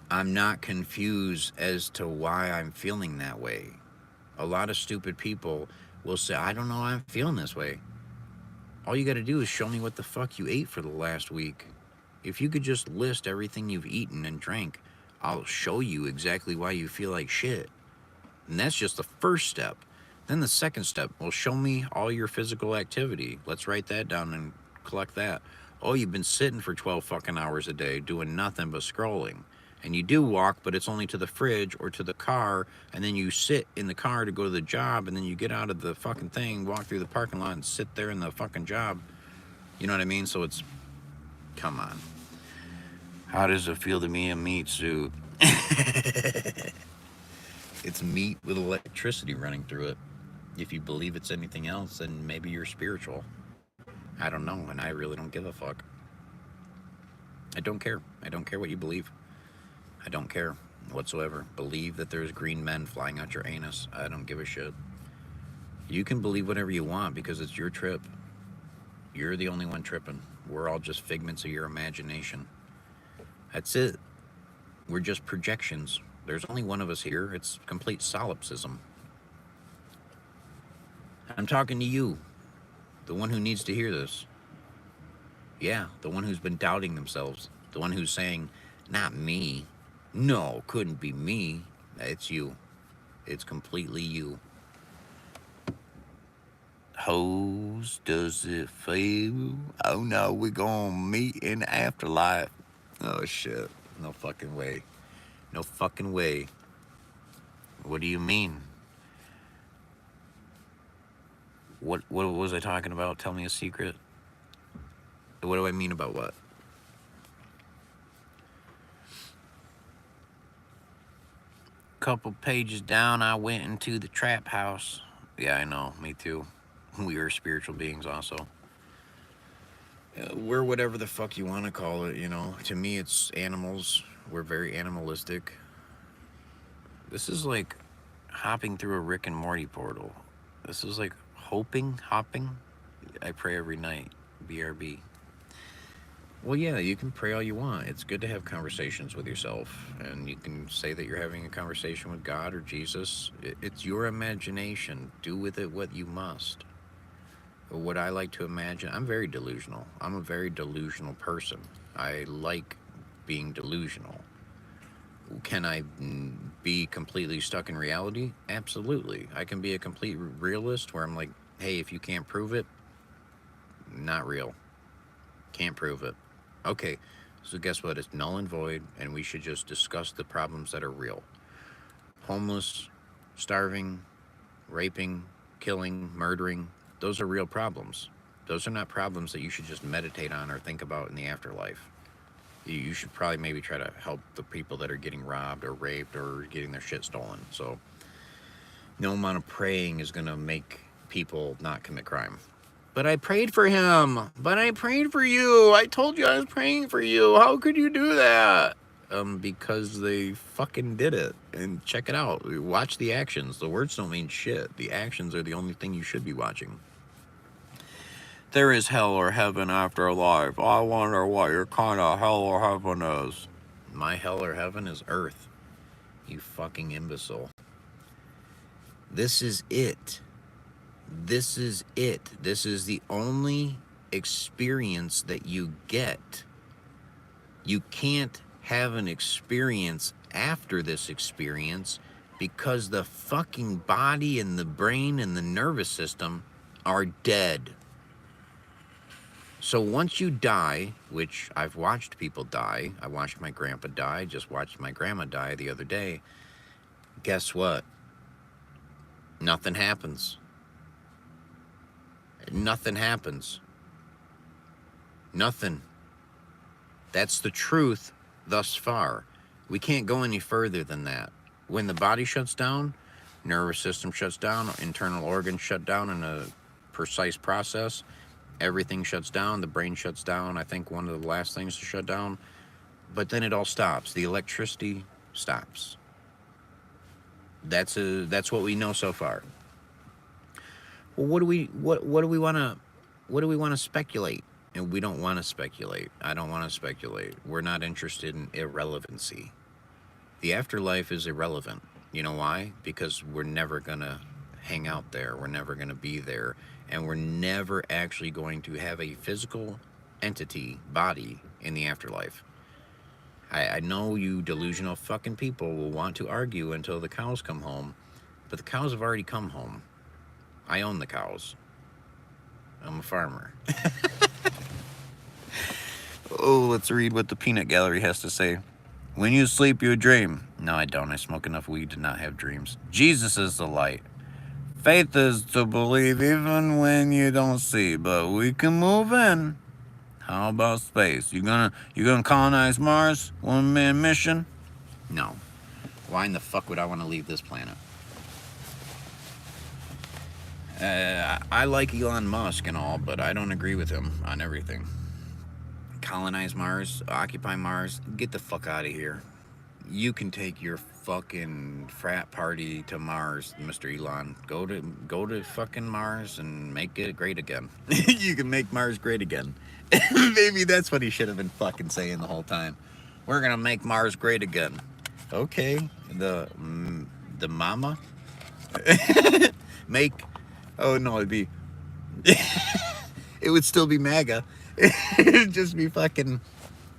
I'm not confused as to why I'm feeling that way. A lot of stupid people will say, I don't know why I'm feeling this way. All you gotta do is show me what the fuck you ate for the last week. If you could just list everything you've eaten and drank, I'll show you exactly why you feel like shit. And that's just the first step. Then the second step, well, show me all your physical activity. Let's write that down and collect that. Oh, you've been sitting for 12 fucking hours a day doing nothing but scrolling. And you do walk, but it's only to the fridge or to the car, and then you sit in the car to go to the job, and then you get out of the fucking thing, walk through the parking lot, and sit there in the fucking job. You know what I mean? So it's, come on. How does it feel to be a meat suit? It's meat with electricity running through it. If you believe it's anything else, then maybe you're spiritual. I don't know, and I really don't give a fuck. I don't care. I don't care what you believe. I don't care whatsoever. Believe that there's green men flying out your anus. I don't give a shit. You can believe whatever you want because it's your trip. You're the only one tripping. We're all just figments of your imagination. That's it. We're just projections. There's only one of us here. It's complete solipsism. I'm talking to you, the one who needs to hear this. Yeah, the one who's been doubting themselves. The one who's saying, not me. No, couldn't be me. It's you. It's completely you. Hoes, does it feel? Oh no, we're gonna meet in the afterlife. Oh shit. No fucking way. No fucking way. What do you mean? What was I talking about? Tell me a secret. What do I mean about what? couple pages down, I went into the trap house. Yeah, I know, me too. We are spiritual beings also. We're whatever the fuck you want to call it, you know. To me, it's animals. We're very animalistic. This is like hopping through a Rick and Morty portal. This is like hopping. I pray every night. BRB. Well, yeah, you can pray all you want. It's good to have conversations with yourself, and you can say that you're having a conversation with God or Jesus. It's your imagination. Do with it what you must. What I like to imagine, I'm very delusional. I'm a very delusional person. I like being delusional. Can I be completely stuck in reality? Absolutely. I can be a complete realist where I'm like, hey, if you can't prove it, not real. Can't prove it. Okay, so guess what? It's null and void, and we should just discuss the problems that are real. Homeless, starving, raping, killing, murdering, those are real problems. Those are not problems that you should just meditate on or think about in the afterlife. You should probably maybe try to help the people that are getting robbed or raped or getting their shit stolen. So no amount of praying is going to make people not commit crime. But I prayed for him. But I prayed for you. I told you I was praying for you. How could you do that? Because they fucking did it. And check it out. Watch the actions. The words don't mean shit. The actions are the only thing you should be watching. There is hell or heaven after life. I wonder what your kind of hell or heaven is. My hell or heaven is earth. You fucking imbecile. This is it. This is it. This is the only experience that you get. You can't have an experience after this experience because the fucking body and the brain and the nervous system are dead. So once you die, which I've watched people die, I watched my grandpa die, just watched my grandma die the other day, guess what? Nothing happens. Nothing happens. Nothing. That's the truth thus far. We can't go any further than that. When the body shuts down, nervous system shuts down, internal organs shut down in a precise process. Everything shuts down, the brain shuts down. I think one of the last things to shut down. But then it all stops. The electricity stops. That's what we know so far. Well, what do we want to speculate? And we don't want to speculate. I don't want to speculate. We're not interested in irrelevancy. The afterlife is irrelevant. You know why? Because we're never going to hang out there. We're never going to be there. And we're never actually going to have a physical entity, body, in the afterlife. I know you delusional fucking people will want to argue until the cows come home, but the cows have already come home. I own the cows. I'm a farmer. Oh, let's read what the peanut gallery has to say. When you sleep, you dream. No, I don't. I smoke enough weed to not have dreams. Jesus is the light. Faith is to believe even when you don't see, but we can move in. How about space? You gonna colonize Mars? One-man mission? No. Why in the fuck would I want to leave this planet? I like Elon Musk and all, but I don't agree with him on everything. Colonize Mars, occupy Mars, get the fuck out of here. You can take your fucking frat party to Mars, Mr. Elon. Go to fucking Mars and make it great again. You can make Mars great again. Maybe that's what he should have been fucking saying the whole time. We're gonna make Mars great again. Okay, the mama make. Oh no, it'd be. It would still be MAGA. It'd just be fucking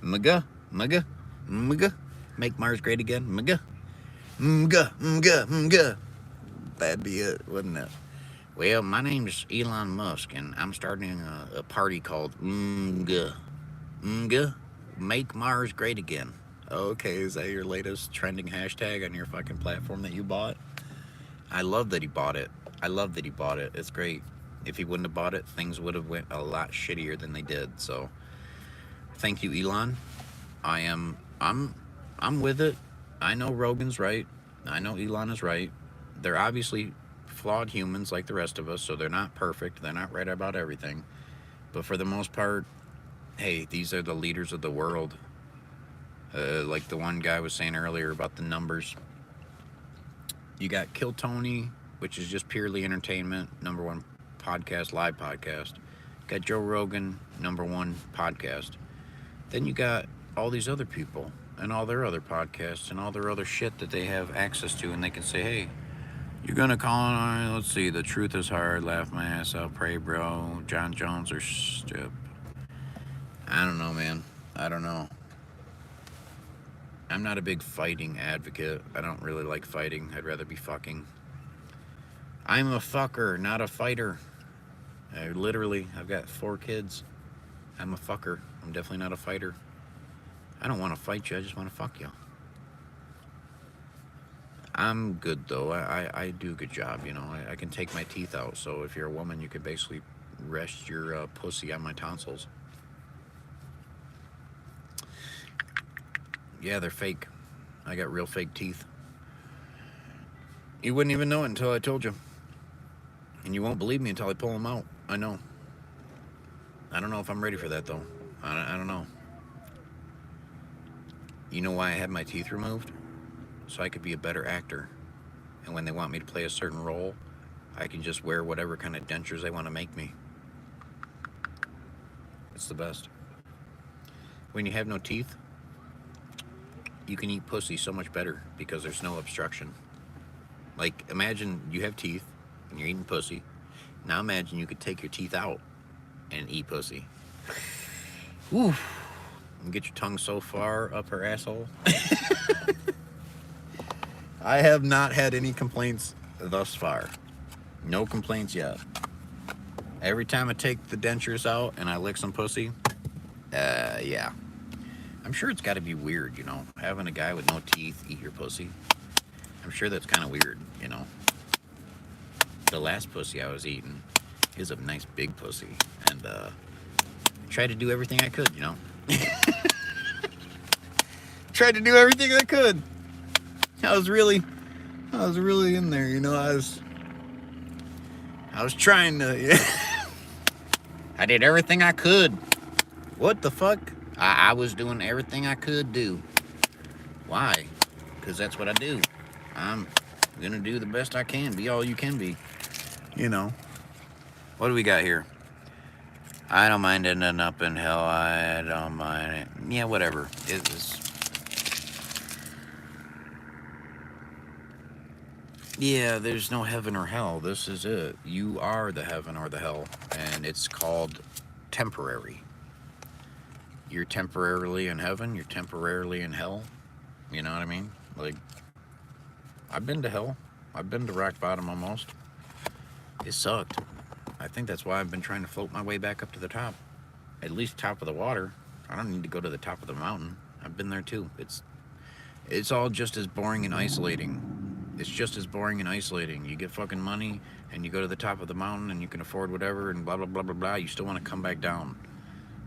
MAGA. Make Mars great again. MAGA. That'd be it, wouldn't it? Well, my name's Elon Musk, and I'm starting a party called MAGA. Make Mars great again. Okay, is that your latest trending hashtag on your fucking platform that you bought? I love that he bought it. It's great. If he wouldn't have bought it, things would have went a lot shittier than they did. So, thank you, Elon. I'm with it. I know Rogan's right. I know Elon is right. They're obviously flawed humans like the rest of us, so they're not perfect. They're not right about everything. But for the most part, hey, these are the leaders of the world. Like the one guy was saying earlier about the numbers. You got Kill Tony, which is just purely entertainment, #1 podcast, live podcast. Got Joe Rogan, #1 podcast. Then you got all these other people and all their other podcasts and all their other shit that they have access to, and they can say, hey, you're gonna call on, let's see, The Truth Is Hard, Laugh My Ass Out, Pray Bro, John Jones, or Strip. I don't know, man. I don't know. I'm not a big fighting advocate. I don't really like fighting. I'd rather be fucking. I'm a fucker, not a fighter. I've got 4 kids. I'm a fucker. I'm definitely not a fighter. I don't want to fight you. I just want to fuck you. I'm good, though. I do a good job, you know. I can take my teeth out. So if you're a woman, you could basically rest your pussy on my tonsils. Yeah, they're fake. I got real fake teeth. You wouldn't even know it until I told you. And you won't believe me until I pull them out. I know. I don't know if I'm ready for that, though. I don't know. You know why I had my teeth removed? So I could be a better actor. And when they want me to play a certain role, I can just wear whatever kind of dentures they want to make me. It's the best. When you have no teeth, you can eat pussy so much better because there's no obstruction. Like, imagine you have teeth and you're eating pussy. Now imagine you could take your teeth out and eat pussy. Oof. And get your tongue so far up her asshole. I have not had any complaints thus far. No complaints yet. Every time I take the dentures out and I lick some pussy, yeah. I'm sure it's got to be weird, you know, having a guy with no teeth eat your pussy. I'm sure that's kind of weird, you know. The last pussy I was eating is a nice big pussy, and tried to do everything I could, you know. Tried to do everything I could. I was really in there, you know. I was trying to. Yeah. I did everything I could. What the fuck? I was doing everything I could do. Why? Because that's what I do. I'm gonna do the best I can. Be all you can be. You know. What do we got here? I don't mind ending up in hell. I don't mind it. Yeah, whatever. It's. Yeah, there's no heaven or hell. This is it. You are the heaven or the hell. And it's called temporary. You're temporarily in heaven. You're temporarily in hell. You know what I mean? Like, I've been to hell. I've been to rock bottom almost. It sucked. I think that's why I've been trying to float my way back up to the top. At least top of the water. I don't need to go to the top of the mountain. I've been there too. It's all just as boring and isolating. It's just as boring and isolating. You get fucking money and you go to the top of the mountain and you can afford whatever and blah, blah, blah, blah, blah. You still want to come back down.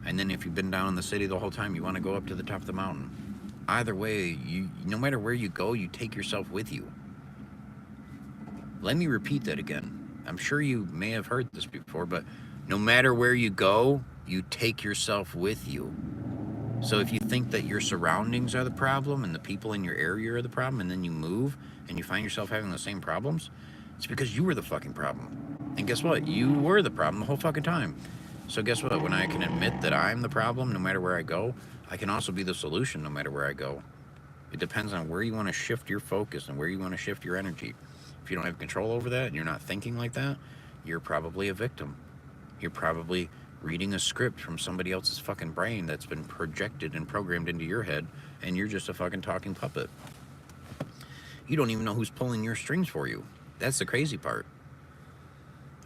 And then if you've been down in the city the whole time, you want to go up to the top of the mountain. Either way, no matter where you go, you take yourself with you. Let me repeat that again. I'm sure you may have heard this before, but no matter where you go, you take yourself with you. So if you think that your surroundings are the problem and the people in your area are the problem, and then you move and you find yourself having the same problems, it's because you were the fucking problem. And guess what? You were the problem the whole fucking time. So guess what? When I can admit that I'm the problem no matter where I go, I can also be the solution no matter where I go. It depends on where you want to shift your focus and where you want to shift your energy. If you don't have control over that and you're not thinking like that, you're probably a victim. You're probably reading a script from somebody else's fucking brain that's been projected and programmed into your head, and you're just a fucking talking puppet. You don't even know who's pulling your strings for you. That's the crazy part.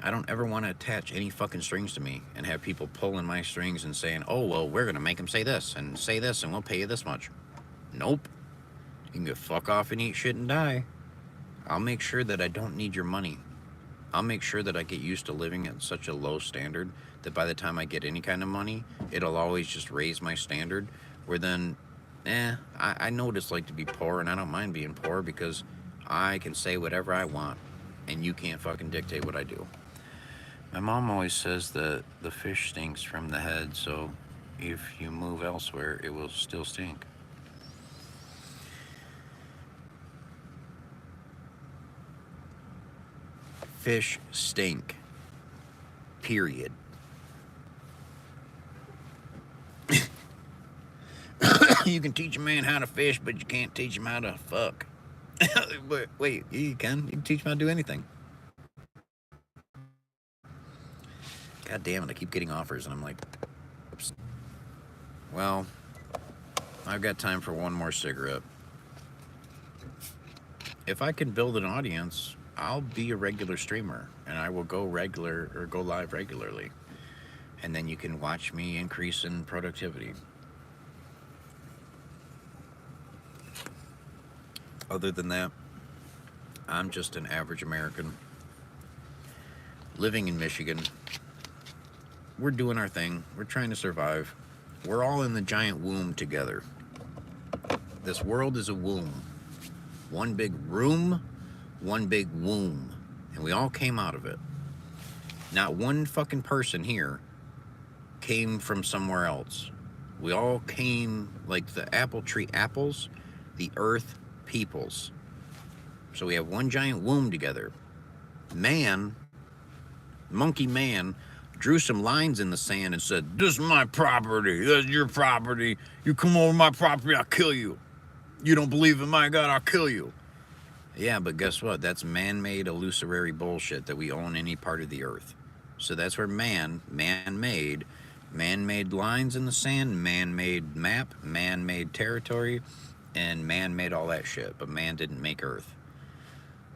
I don't ever want to attach any fucking strings to me and have people pulling my strings and saying, oh, well, we're going to make them say this and we'll pay you this much. Nope. You can go fuck off and eat shit and die. I'll make sure that I don't need your money. I'll make sure that I get used to living at such a low standard that by the time I get any kind of money, it'll always just raise my standard, where then, I know what it's like to be poor, and I don't mind being poor because I can say whatever I want, and you can't fucking dictate what I do. My mom always says that the fish stinks from the head, so if you move elsewhere, it will still stink. Fish stink. Period. You can teach a man how to fish, but you can't teach him how to fuck. But wait, you can teach him how to do anything. God damn it, I keep getting offers and I'm like, oops. Well, I've got time for one more cigarette. If I can build an audience, I'll be a regular streamer and I will go live regularly. And then you can watch me increase in productivity. Other than that, I'm just an average American living in Michigan. We're doing our thing. We're trying to survive. We're all in the giant womb together. This world is a womb. One big room, one big womb. And we all came out of it. Not one fucking person here came from somewhere else. We all came like the apple tree apples, the earth peoples. So we have one giant womb together. Man, monkey man, drew some lines in the sand and said, "This is my property, that's your property. You come over my property, I'll kill you. You don't believe in my God, I'll kill you." Yeah, but guess what? That's man-made illusory bullshit that we own any part of the earth. So that's where man-made lines in the sand, man-made map, man-made territory, and man made all that shit, but man didn't make Earth.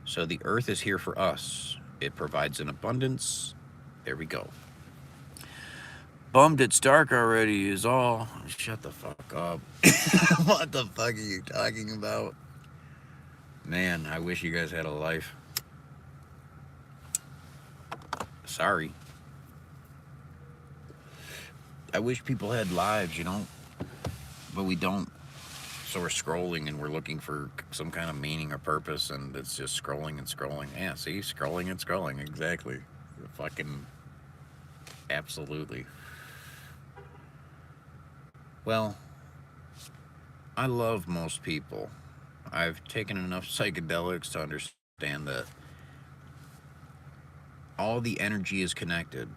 So the Earth is here for us. It provides an abundance. There we go. Bummed it's dark already is all. Shut the fuck up. What the fuck are you talking about? Man, I wish you guys had a life. Sorry. I wish people had lives, you know? But we don't. So we're scrolling and we're looking for some kind of meaning or purpose, and it's just scrolling and scrolling. Yeah, see? Scrolling and scrolling. Exactly. Fucking absolutely. Well, I love most people. I've taken enough psychedelics to understand that all the energy is connected.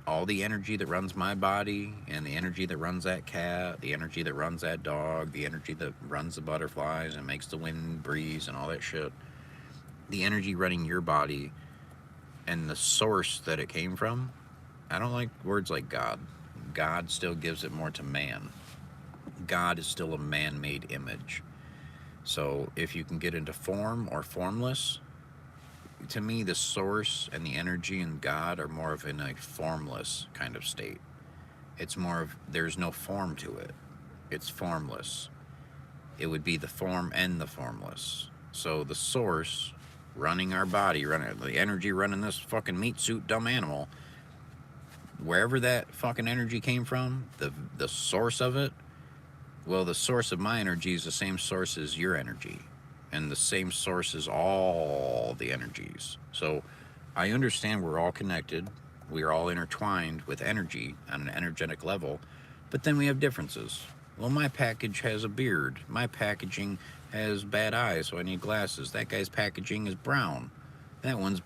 All the energy that runs my body and the energy that runs that cat, the energy that runs that dog, the energy that runs the butterflies and makes the wind breeze and all that shit, the energy running your body and the source that it came from. I don't like words like God. God still gives it more to man. God is still a man-made image. So if you can get into form or formless, to me, the source and the energy and God are more of in a formless kind of state. It's more of, there's no form to it. It's formless. It would be the form and the formless. So the source running our body, running the energy running this fucking meat suit dumb animal, wherever that fucking energy came from, the source of it, well, the source of my energy is the same source as your energy. And the same source as all the energies. So I understand we're all connected. We are all intertwined with energy on an energetic level. But then we have differences. Well, my package has a beard. My packaging has bad eyes, so I need glasses. That guy's packaging is brown. That one's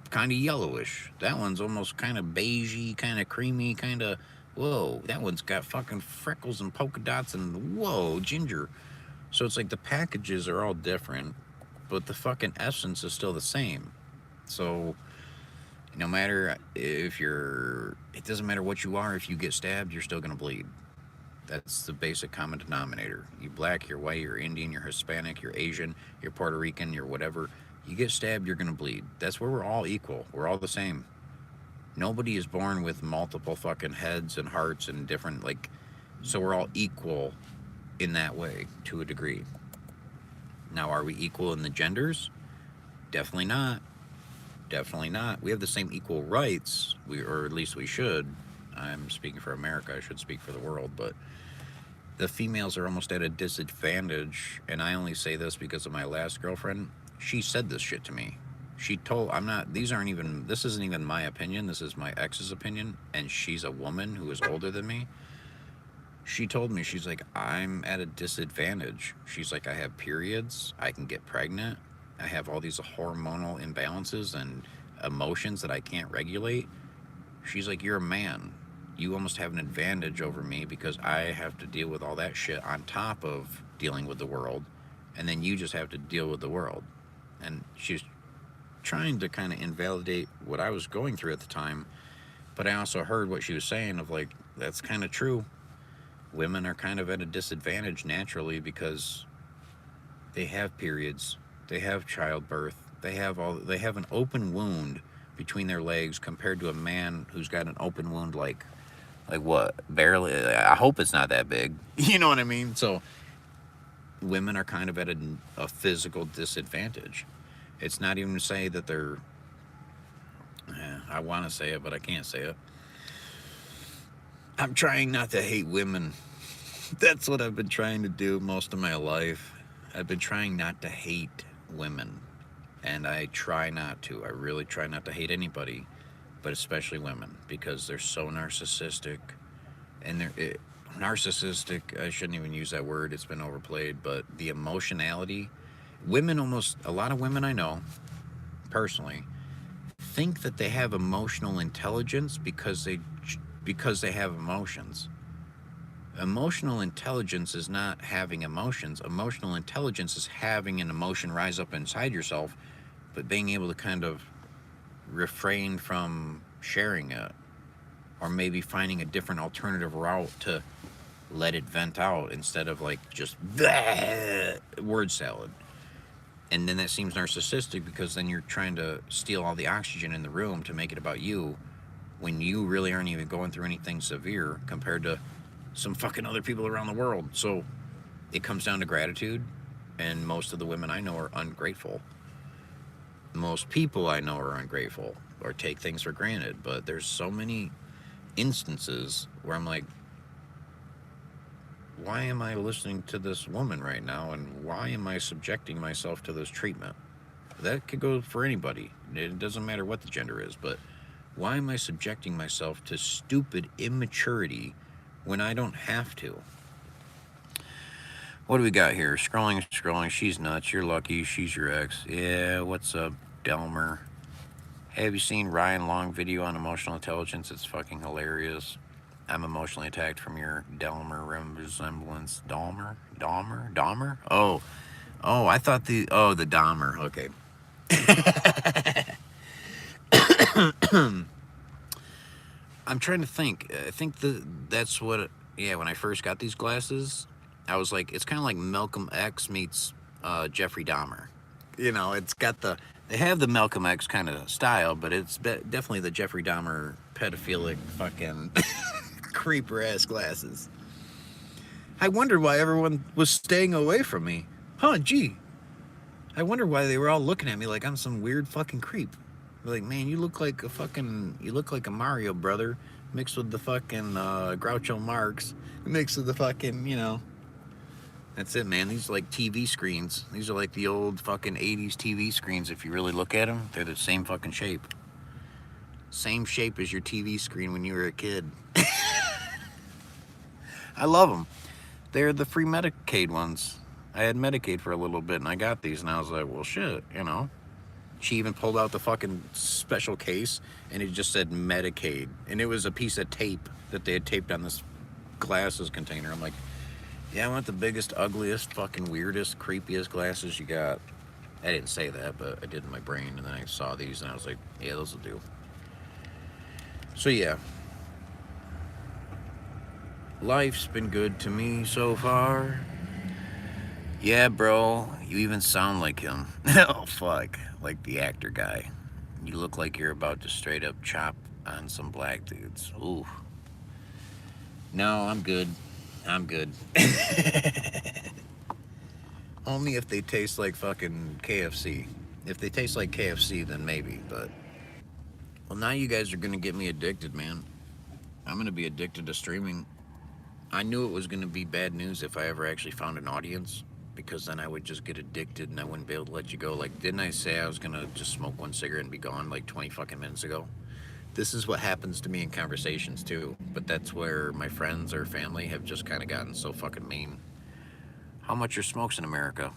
kind of yellowish. That one's almost kind of beigey, kind of creamy, kind of, whoa. That one's got fucking freckles and polka dots and whoa, ginger. So it's like the packages are all different, but the fucking essence is still the same. So no matter if you're, it doesn't matter what you are, if you get stabbed, you're still going to bleed. That's the basic common denominator. You black, you're white, you're Indian, you're Hispanic, you're Asian, you're Puerto Rican, you're whatever. You get stabbed, you're going to bleed. That's where we're all equal. We're all the same. Nobody is born with multiple fucking heads and hearts and different, like, so we're all equal in that way, to a degree. Now, are we equal in the genders? Definitely not. Definitely not. We have the same equal rights, or at least we should. I'm speaking for America, I should speak for the world, but the females are almost at a disadvantage, and I only say this because of my last girlfriend. She said this shit to me. She told, I'm not, these aren't even, this isn't even my opinion. This is my ex's opinion. And she's a woman who is older than me. She told me, she's like, I'm at a disadvantage. She's like, I have periods. I can get pregnant. I have all these hormonal imbalances and emotions that I can't regulate. She's like, you're a man. You almost have an advantage over me because I have to deal with all that shit on top of dealing with the world. And then you just have to deal with the world. And she's trying to kind of invalidate what I was going through at the time. But I also heard what she was saying of like, that's kind of true. Women are kind of at a disadvantage naturally because they have periods, they have childbirth, they have an open wound between their legs compared to a man who's got an open wound like what? Barely. I hope it's not that big. You know what I mean? So women are kind of at a physical disadvantage. It's not even to say that they're. I want to say it, but I can't say it. I'm trying not to hate women. That's what I've been trying to do most of my life. I've been trying not to hate women. And I try not to. I really try not to hate anybody, but especially women, because they're so narcissistic. And narcissistic, I shouldn't even use that word, it's been overplayed, but the emotionality. A lot of women I know, personally, think that they have emotional intelligence because they have emotions. Emotional intelligence is not having emotions. Emotional intelligence is having an emotion rise up inside yourself, but being able to kind of refrain from sharing it, or maybe finding a different alternative route to let it vent out instead of like just word salad. And then that seems narcissistic because then you're trying to steal all the oxygen in the room to make it about you when you really aren't even going through anything severe compared to some fucking other people around the world. So it comes down to gratitude, and most of the women I know are ungrateful. Most people I know are ungrateful or take things for granted, but there's so many instances where I'm like, why am I listening to this woman right now, and why am I subjecting myself to this treatment? That could go for anybody. It doesn't matter what the gender is, but why am I subjecting myself to stupid immaturity when I don't have to? What do we got here? Scrolling. She's nuts. You're lucky. She's your ex. Yeah, what's up, Delmer? Have you seen Ryan Long video on emotional intelligence? It's fucking hilarious. I'm emotionally attacked from your Delmer resemblance. Dahmer? Oh, I thought the Dahmer. Okay. I'm trying to think. I think that's what. Yeah, when I first got these glasses, I was like, it's kind of like Malcolm X meets Jeffrey Dahmer. You know, it's got they have the Malcolm X kind of style, but it's definitely the Jeffrey Dahmer pedophilic fucking creeper ass glasses. I wondered why everyone was staying away from me. Huh, gee. I wonder why they were all looking at me like I'm some weird fucking creep. They're like, man, you look like a Mario brother mixed with the fucking Groucho Marx, mixed with the fucking, that's it, man. These are like TV screens. These are like the old fucking 80s TV screens. If you really look at them, they're the same fucking shape. Same shape as your TV screen when you were a kid. I love them. They're the free Medicaid ones. I had Medicaid for a little bit, and I got these, and I was like, well, shit, She even pulled out the fucking special case, and it just said Medicaid. And it was a piece of tape that they had taped on this glasses container. I'm like, yeah, I want the biggest, ugliest, fucking weirdest, creepiest glasses you got. I didn't say that, but I did in my brain, and then I saw these, and I was like, yeah, those will do. So, yeah. Life's been good to me so far. Yeah, bro, you even sound like him. Oh, fuck. Like the actor guy. You look like you're about to straight up chop on some black dudes. Ooh. No, I'm good. Only if they taste like fucking KFC. If they taste like KFC, then maybe, but... Well, now you guys are gonna get me addicted, man. I'm gonna be addicted to streaming. I knew it was gonna be bad news if I ever actually found an audience. because then I would just get addicted and I wouldn't be able to let you go. Like, didn't I say I was gonna just smoke one cigarette and be gone like 20 fucking minutes ago? This is what happens to me in conversations too, but that's where my friends or family have just kind of gotten so fucking mean. How much are smokes in America?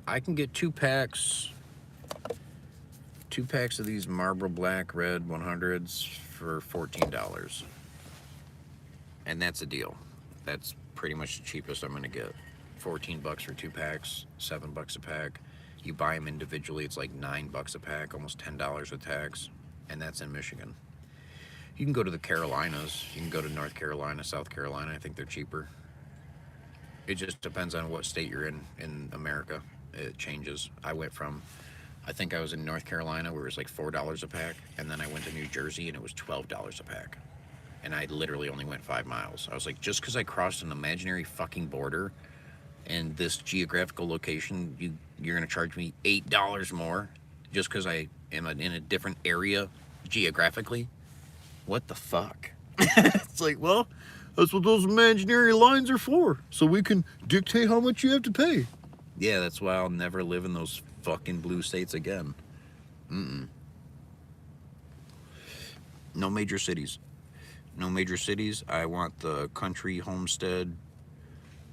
I can get two packs of these Marlboro Black Red 100s for $14. And that's a deal. That's pretty much the cheapest I'm gonna get. 14 bucks for two packs, $7 a pack. You buy them individually, it's like $9 a pack, almost $10 with tax, and that's in Michigan. You can go to the Carolinas. You can go to North Carolina, South Carolina. I think they're cheaper. It just depends on what state you're in America. It changes. I think I was in North Carolina where it was like $4 a pack, and then I went to New Jersey and it was $12 a pack. And I literally only went 5 miles. I was like, just because I crossed an imaginary fucking border in this geographical location, you're gonna charge me $8 more just because I am in a different area geographically? What the fuck? It's like, well, that's what those imaginary lines are for, so we can dictate how much you have to pay. Yeah, that's why I'll never live in those fucking blue states again. No major cities. No major cities. I want the country homestead.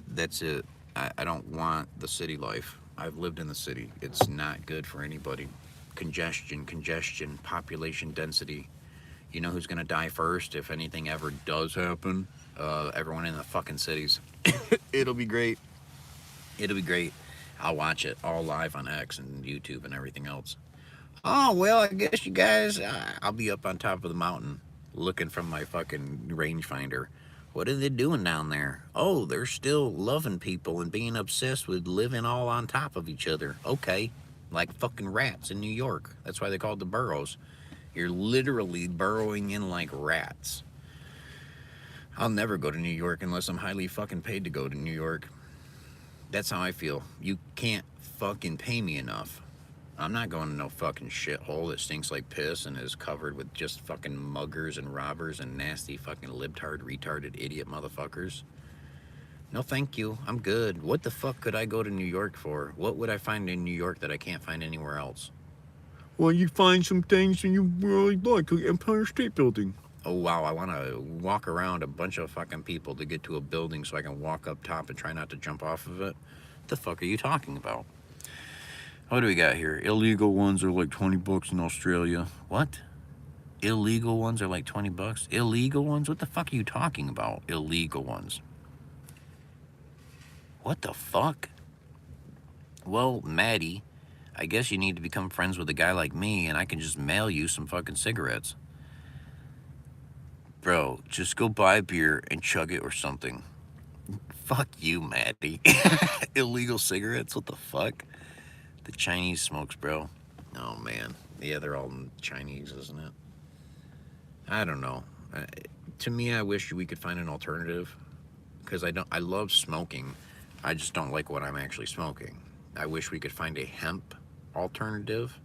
That's it. I don't want the city life. I've lived in the city. It's not good for anybody. Congestion, population density. You know who's gonna die first if anything ever does happen? Everyone in the fucking cities. It'll be great. It'll be great. I'll watch it all live on X and YouTube and everything else. Oh, well, I guess you guys, I'll be up on top of the mountain looking from my fucking rangefinder. What are they doing down there? Oh, they're still loving people and being obsessed with living all on top of each other. Okay, like fucking rats in New York. That's why they call it the burrows. You're literally burrowing in like rats. I'll never go to New York unless I'm highly fucking paid to go to New York. That's how I feel. You can't fucking pay me enough. I'm not going to no fucking shithole that stinks like piss and is covered with just fucking muggers and robbers and nasty fucking libtard, retarded, idiot motherfuckers. No, thank you. I'm good. What the fuck could I go to New York for? What would I find in New York that I can't find anywhere else? Well, you find some things that you really like Empire State Building. Oh, wow, I want to walk around a bunch of fucking people to get to a building so I can walk up top and try not to jump off of it. What the fuck are you talking about? What do we got here? Illegal ones are like $20 in Australia. What? Illegal ones are like 20 bucks? Illegal ones? What the fuck are you talking about? Illegal ones. What the fuck? Well, Maddie, I guess you need to become friends with a guy like me and I can just mail you some fucking cigarettes. Bro, just go buy a beer and chug it or something. Fuck you, Maddie. Illegal cigarettes? What the fuck? The Chinese smokes, bro. Oh, man. Yeah, they're all Chinese, isn't it? I don't know. To me, I wish we could find an alternative. Because I love smoking. I just don't like what I'm actually smoking. I wish we could find a hemp alternative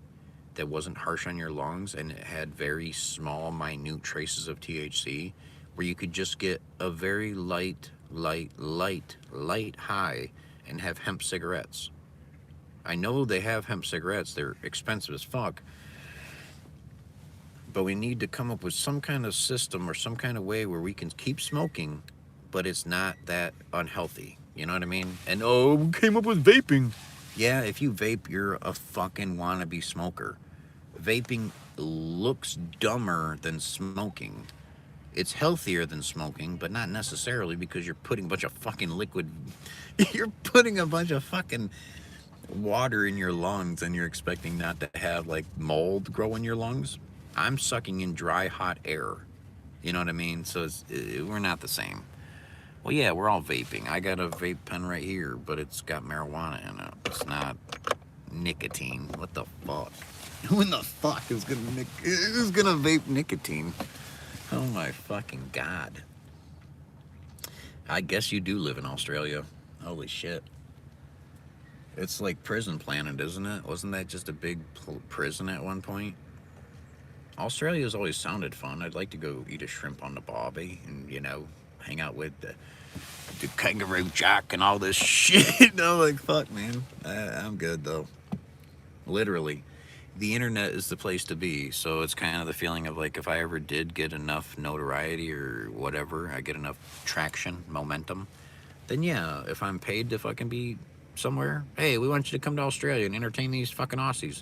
that wasn't harsh on your lungs and it had very small, minute traces of THC, where you could just get a very light high and have hemp cigarettes. I know they have hemp cigarettes. They're expensive as fuck. But we need to come up with some kind of system or some kind of way where we can keep smoking, but it's not that unhealthy. You know what I mean? And we came up with vaping. Yeah, if you vape, you're a fucking wannabe smoker. Vaping looks dumber than smoking. It's healthier than smoking, but not necessarily, because you're putting a bunch of fucking liquid... You're putting a bunch of fucking water in your lungs and you're expecting not to have like mold grow in your lungs. I'm sucking in dry, hot air. You know what I mean? So we're not the same. Well, yeah, we're all vaping. I got a vape pen right here, but it's got marijuana in it. It's not nicotine. What the fuck? Who in the fuck is gonna vape nicotine? Oh my fucking god. I guess you do live in Australia. Holy shit. It's like Prison Planet, isn't it? Wasn't that just a big prison at one point? Australia's always sounded fun. I'd like to go eat a shrimp on the barbie and, you know, hang out with the kangaroo jack and all this shit. I'm like, fuck, man. I'm good though. Literally, the internet is the place to be. So it's kind of the feeling of like, if I ever did get enough notoriety or whatever, I get enough traction, momentum, then yeah, if I'm paid to fucking be somewhere, hey, we want you to come to Australia and entertain these fucking Aussies.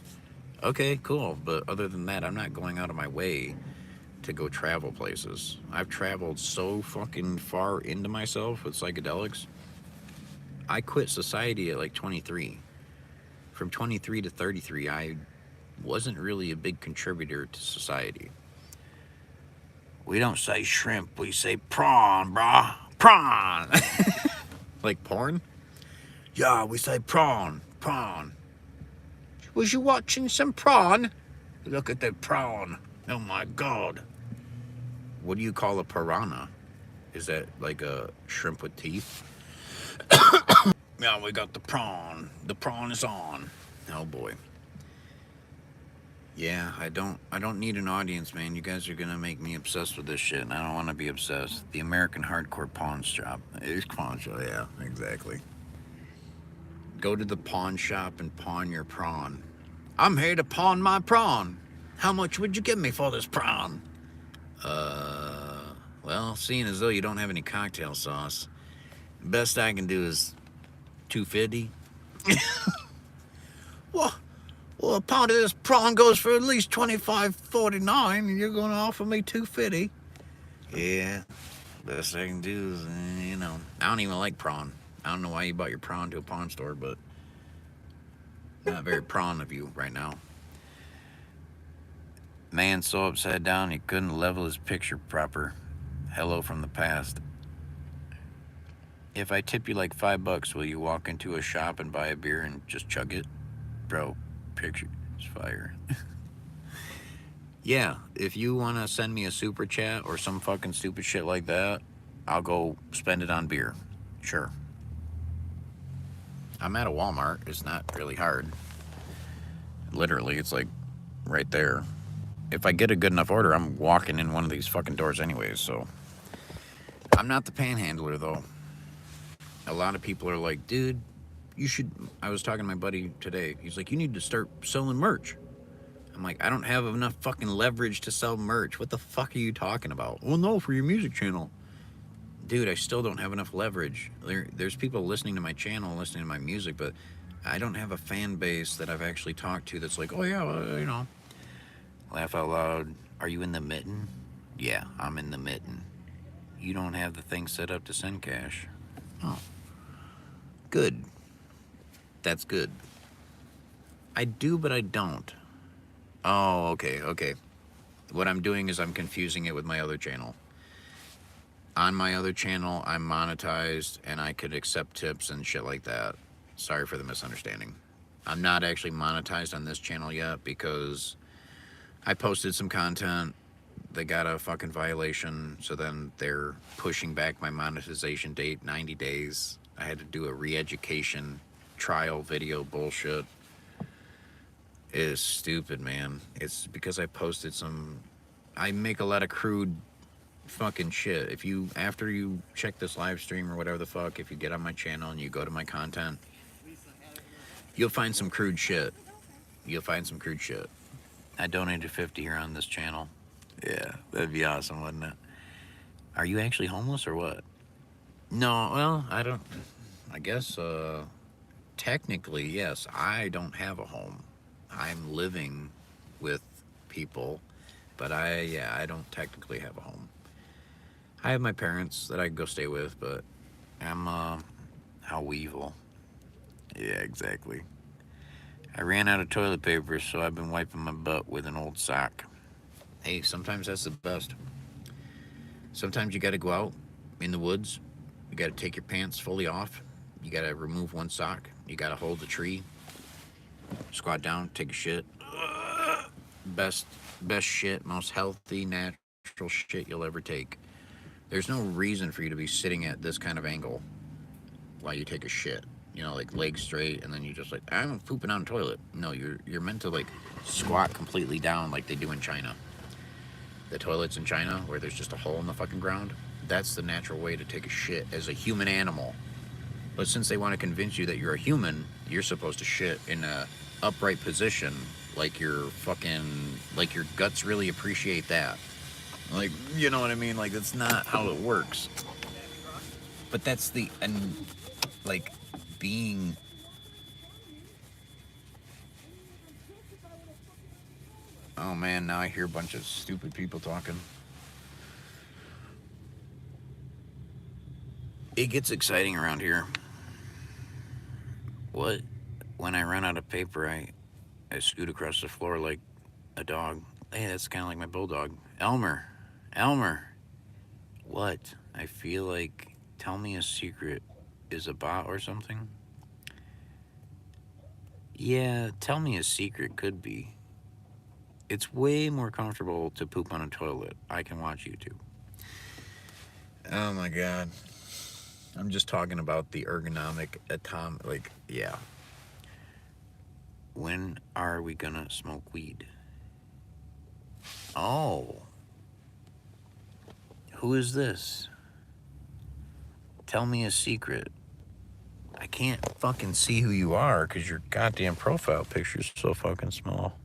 Okay, cool. But other than that, I'm not going out of my way to go travel places. I've traveled so fucking far into myself with psychedelics. I quit society at like 23. From 23 to 33, I wasn't really a big contributor to society. We don't say shrimp, we say prawn, brah. Prawn. Like porn? Yeah, we say prawn, prawn. Was you watching some prawn? Look at the prawn. Oh my god. What do you call a piranha? Is that like a shrimp with teeth? Yeah, we got the prawn. The prawn is on. Oh boy. Yeah, I don't need an audience, man. You guys are gonna make me obsessed with this shit, and I don't want to be obsessed. The American hardcore pawn shop. It's pawn shop, yeah, exactly. Go to the pawn shop and pawn your prawn. I'm here to pawn my prawn. How much would you give me for this prawn? Well, seeing as though you don't have any cocktail sauce, best I can do is $2.50. Well, a pound of this prawn goes for at least $25.49, and you're gonna offer me $2.50? Yeah, best I can do is, I don't even like prawn. I don't know why you bought your prawn to a pawn store, but not very prawn of you right now. Man so upside down he couldn't level his picture proper. Hello from the past. If I tip you like $5, will you walk into a shop and buy a beer and just chug it? Bro, picture is fire. Yeah, if you want to send me a super chat or some fucking stupid shit like that, I'll go spend it on beer. Sure. I'm at a Walmart. It's not really hard. Literally, it's like right there. If I get a good enough order, I'm walking in one of these fucking doors anyways, so. I'm not the panhandler, though. A lot of people are like, dude, you should. I was talking to my buddy today. He's like, you need to start selling merch. I'm like, I don't have enough fucking leverage to sell merch. What the fuck are you talking about? Well, no, for your music channel. Dude, I still don't have enough leverage. There's people listening to my channel, listening to my music, but I don't have a fan base that I've actually talked to that's like, oh yeah, well, Laugh out loud. Are you in the mitten? Yeah, I'm in the mitten. You don't have the thing set up to send cash. Oh. Good. That's good. I do, but I don't. Oh, okay. What I'm doing is I'm confusing it with my other channel. On my other channel, I'm monetized and I could accept tips and shit like that. Sorry for the misunderstanding. I'm not actually monetized on this channel yet because I posted some content. They got a fucking violation, so then they're pushing back my monetization date 90 days. I had to do a re-education trial video bullshit. It is stupid, man. It's because I posted I make a lot of crude fucking shit. After you check this live stream or whatever the fuck, if you get on my channel and you go to my content, you'll find some crude shit. I donated 50 here on this channel. Yeah, that'd be awesome, wouldn't it? Are you actually homeless or what? No, well, I guess, technically, yes, I don't have a home. I'm living with people, but I don't technically have a home. I have my parents that I can go stay with, but I'm, how weevil. Yeah, exactly. I ran out of toilet paper, so I've been wiping my butt with an old sock. Hey, sometimes that's the best. Sometimes you gotta go out in the woods. You gotta take your pants fully off. You gotta remove one sock. You gotta hold the tree. Squat down, take a shit. Best shit, most healthy, natural shit you'll ever take. There's no reason for you to be sitting at this kind of angle while you take a shit. Like legs straight, and then you just like, I'm pooping on a toilet. No, you're meant to like squat completely down like they do in China. The toilets in China where there's just a hole in the fucking ground. That's the natural way to take a shit as a human animal. But since they want to convince you that you're a human, you're supposed to shit in a upright position, like like your guts really appreciate that. Like, you know what I mean? Like, that's not how it works. But that's and like, being. Oh man, now I hear a bunch of stupid people talking. It gets exciting around here. What? When I run out of paper, I scoot across the floor like a dog. Hey, that's kind of like my bulldog. Elmer. Elmer. What? I feel like Tell Me a Secret is a bot or something? Yeah, Tell Me a Secret could be. It's way more comfortable to poop on a toilet. I can watch YouTube. Oh my god. I'm just talking about the ergonomic like, yeah. When are we gonna smoke weed? Oh. Who is this? Tell me a secret. I can't fucking see who you are because your goddamn profile picture's so fucking small.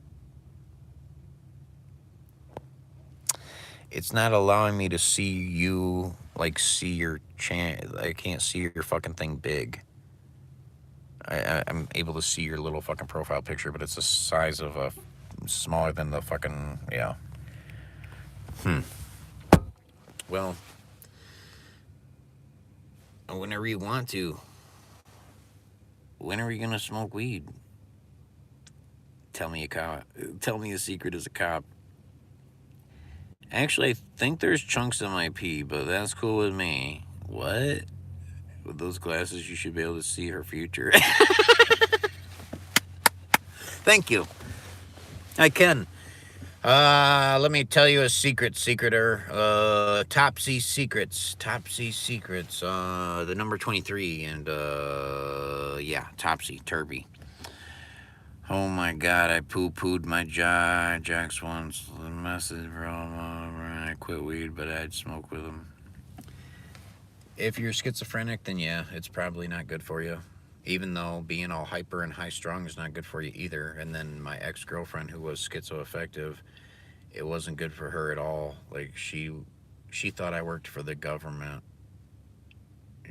It's not allowing me to see you, like, see your I can't see your fucking thing big. I'm able to see your little fucking profile picture, but it's the size of smaller than the fucking, yeah. Well, whenever you want to. When are we gonna smoke weed? Tell me a secret as a cop. Actually, I think there's chunks in my pee, but that's cool with me. What? With those glasses, you should be able to see her future. Thank you. I can. Let me tell you a secreter. Topsy Secrets. The number 23, and, yeah, Topsy, Turby. Oh my god, I poo-pooed my jacks once. The message, bro, I quit weed, but I'd smoke with them. If you're schizophrenic, then yeah, it's probably not good for you. Even though being all hyper and high-strung is not good for you either. And then my ex-girlfriend, who was schizoaffective, it wasn't good for her at all. Like, she thought I worked for the government.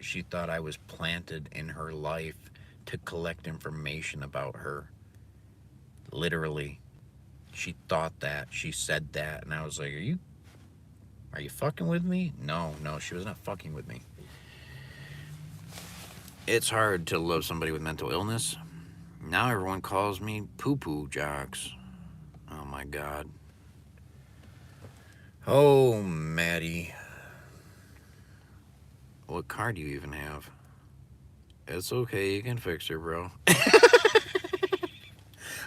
She thought I was planted in her life to collect information about her. Literally. She thought that. She said that. And I was like, are you fucking with me? No, she was not fucking with me. It's hard to love somebody with mental illness. Now everyone calls me poo-poo jocks. Oh my god. Oh, Maddie. What car do you even have? It's okay, you can fix her, bro.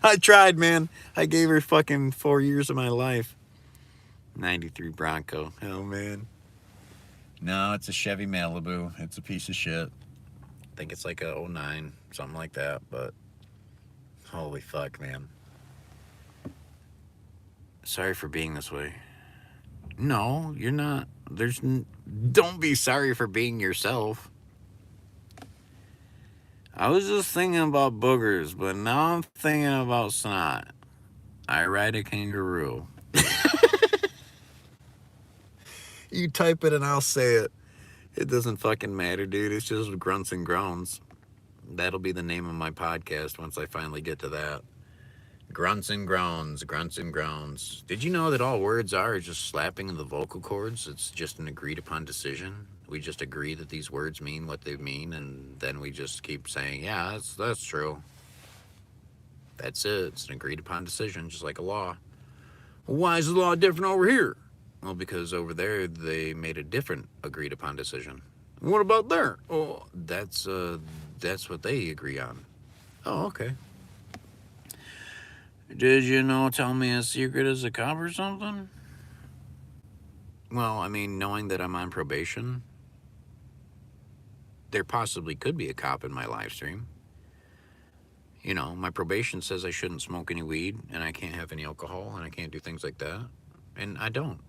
I tried, man. I gave her fucking 4 years of my life. 93 Bronco. Oh, man. No, it's a Chevy Malibu. It's a piece of shit. I think it's like a 09, something like that, but holy fuck, man. Sorry for being this way. No, you're not. Don't be sorry for being yourself. I was just thinking about boogers, but now I'm thinking about snot. I ride a kangaroo. You type it and I'll say it. It doesn't fucking matter, dude. It's just grunts and groans. That'll be the name of my podcast once I finally get to that. Grunts and groans, grunts and groans. Did you know that all words are just slapping the vocal cords? It's just an agreed upon decision. We just agree that these words mean what they mean, and then we just keep saying, yeah, that's true. That's it. It's an agreed upon decision, just like a law. Why is the law different over here? Well, because over there they made a different agreed upon decision. What about there? Oh, that's what they agree on. Oh, okay. Did you know Tell Me a Secret is a cop or something? Well, I mean, knowing that I'm on probation, there possibly could be a cop in my live stream. You know, my probation says I shouldn't smoke any weed, and I can't have any alcohol, and I can't do things like that. And I don't.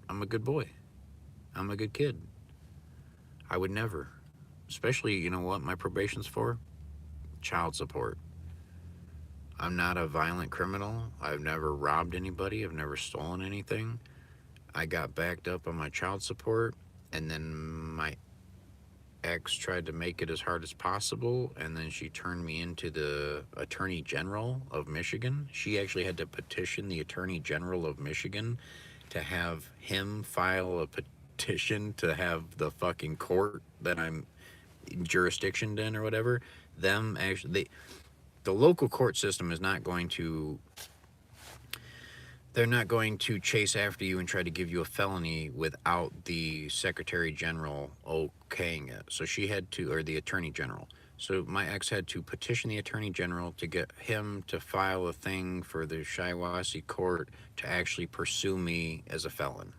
I'm a good boy. I'm a good kid. I would never. Especially, you know what my probation's for? Child support. I'm not a violent criminal. I've never robbed anybody. I've never stolen anything. I got backed up on my child support, and then my ex tried to make it as hard as possible, and then she turned me into the Attorney General of Michigan. She actually had to petition the Attorney General of Michigan to have him file a petition to have the fucking court that I'm jurisdictioned in or whatever. Them actually, the local court system is not going to, they're not going to chase after you and try to give you a felony without the Secretary General okaying it. So she had to, or the Attorney General. So my ex had to petition the Attorney General to get him to file a thing for the Shiawassee court to actually pursue me as a felon.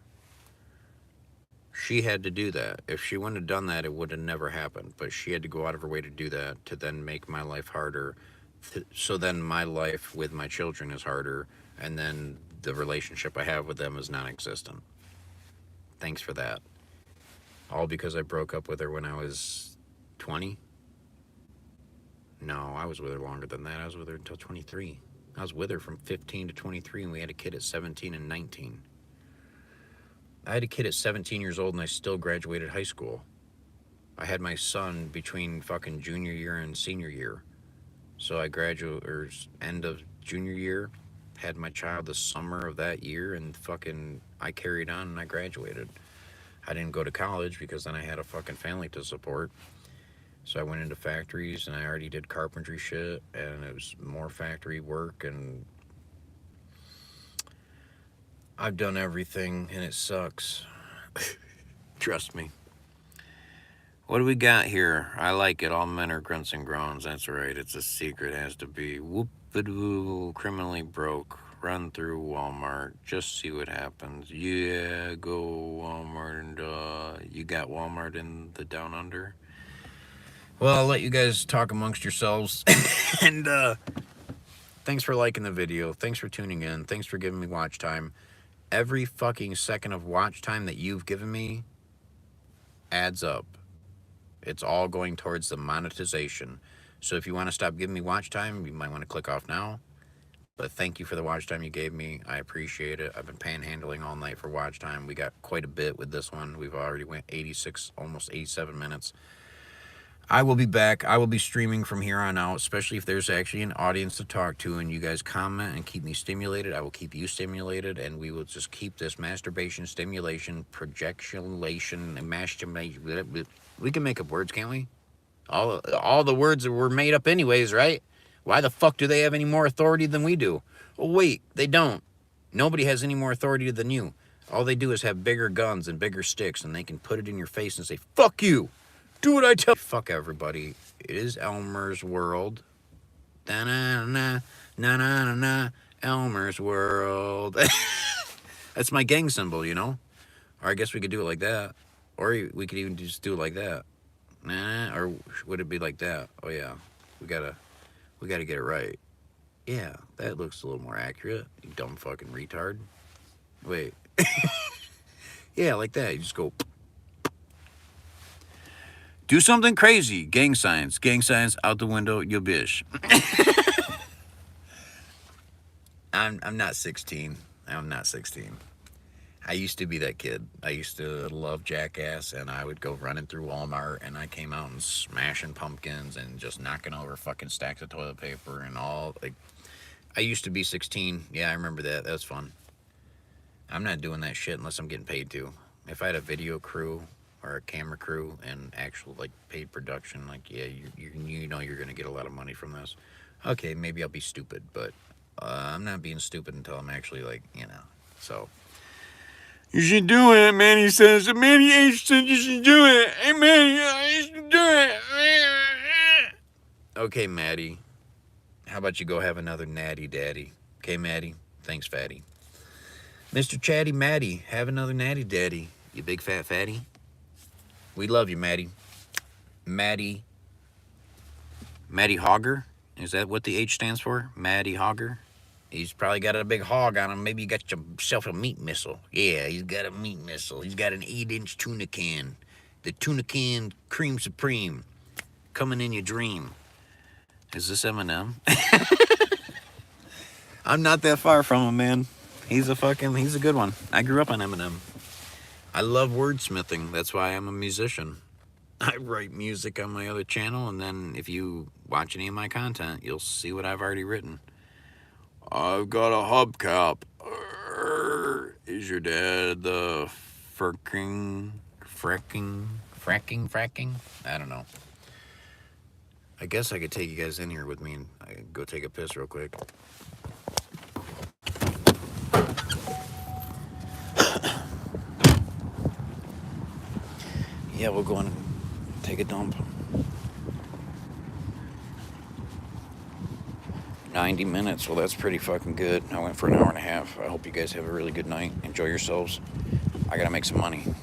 She had to do that. If she wouldn't have done that, it would have never happened. But she had to go out of her way to do that, to then make my life harder. So then my life with my children is harder, and then the relationship I have with them is non-existent. Thanks for that. All because I broke up with her when I was 20? No, I was with her longer than that. I was with her until 23. I was with her from 15 to 23, and we had a kid at 17 and 19. I had a kid at 17 years old, and I still graduated high school. I had my son between fucking junior year and senior year. So I graduated, or end of junior year, had my child the summer of that year, and fucking I carried on and I graduated. I didn't go to college because then I had a fucking family to support. So I went into factories, and I already did carpentry shit, and it was more factory work, and I've done everything, and it sucks. Trust me. What do we got here? I like it. All men are grunts and groans. That's right. It's a secret. It has to be. Whoop-a-doo, criminally broke. Run through Walmart. Just see what happens. Yeah, go Walmart. And you got Walmart in the Down Under? Well, I'll let you guys talk amongst yourselves. And thanks for liking the video. Thanks for tuning in. Thanks for giving me watch time. Every fucking second of watch time that you've given me adds up. It's all going towards the monetization. So if you want to stop giving me watch time, you might want to click off now. But thank you for the watch time you gave me. I appreciate it. I've been panhandling all night for watch time. We got quite a bit with this one. We've already went 86, almost 87 minutes. I will be back. I will be streaming from here on out, especially if there's actually an audience to talk to and you guys comment and keep me stimulated. I will keep you stimulated, and we will just keep this masturbation, stimulation, projectionation, and masturbation. We can make up words, can't we? All the words were made up anyways, right? Why the fuck do they have any more authority than we do? Oh, wait, they don't. Nobody has any more authority than you. All they do is have bigger guns and bigger sticks, and they can put it in your face and say, fuck you. Do what I tell you. Fuck everybody. It is Elmer's world. Da-na-na, na-na-na-na, Elmer's world. That's my gang symbol, you know? Or I guess we could do it like that. Or we could even just do it like that. Nah, or would it be like that? Oh yeah. We gotta get it right. Yeah, that looks a little more accurate, you dumb fucking retard. Wait. Yeah, like that. You just go. Do something crazy. Gang signs. Gang signs out the window, you bitch. I'm not 16. I'm not 16. I used to be that kid. I used to love Jackass, and I would go running through Walmart, and I came out and smashing pumpkins and just knocking over fucking stacks of toilet paper and all. Like, I used to be 16. Yeah, I remember that. That was fun. I'm not doing that shit unless I'm getting paid to. If I had a video crew or a camera crew and actual like paid production, like, yeah, you know you're gonna get a lot of money from this. Okay, maybe I'll be stupid, but I'm not being stupid until I'm actually like, you know. So You should do it, Manny says. Manny H said you should do it. Hey, Manny, you should do it. okay, Maddie, how about you go have another natty daddy? Okay, Maddie, thanks, fatty. Mr. Chatty Maddie, have another natty daddy, you big fat fatty. We love you, Maddie. Maddie Hogger? Is that what the H stands for? Maddie Hogger? He's probably got a big hog on him. Maybe you got yourself a meat missile. Yeah, he's got a meat missile. He's got an 8-inch tuna can. The tuna can cream supreme coming in your dream. Is this Eminem? I'm not that far from him, man. He's a good one. I grew up on Eminem. I love wordsmithing. That's why I'm a musician. I write music on my other channel, and then if you watch any of my content, you'll see what I've already written. I've got a hubcap. Is your dad the fracking? I don't know. I guess I could take you guys in here with me and I could go take a piss real quick. Yeah, we'll go in and take a dump. 90 minutes. Well, that's pretty fucking good. I went for an hour and a half. I hope you guys have a really good night. Enjoy yourselves. I gotta make some money.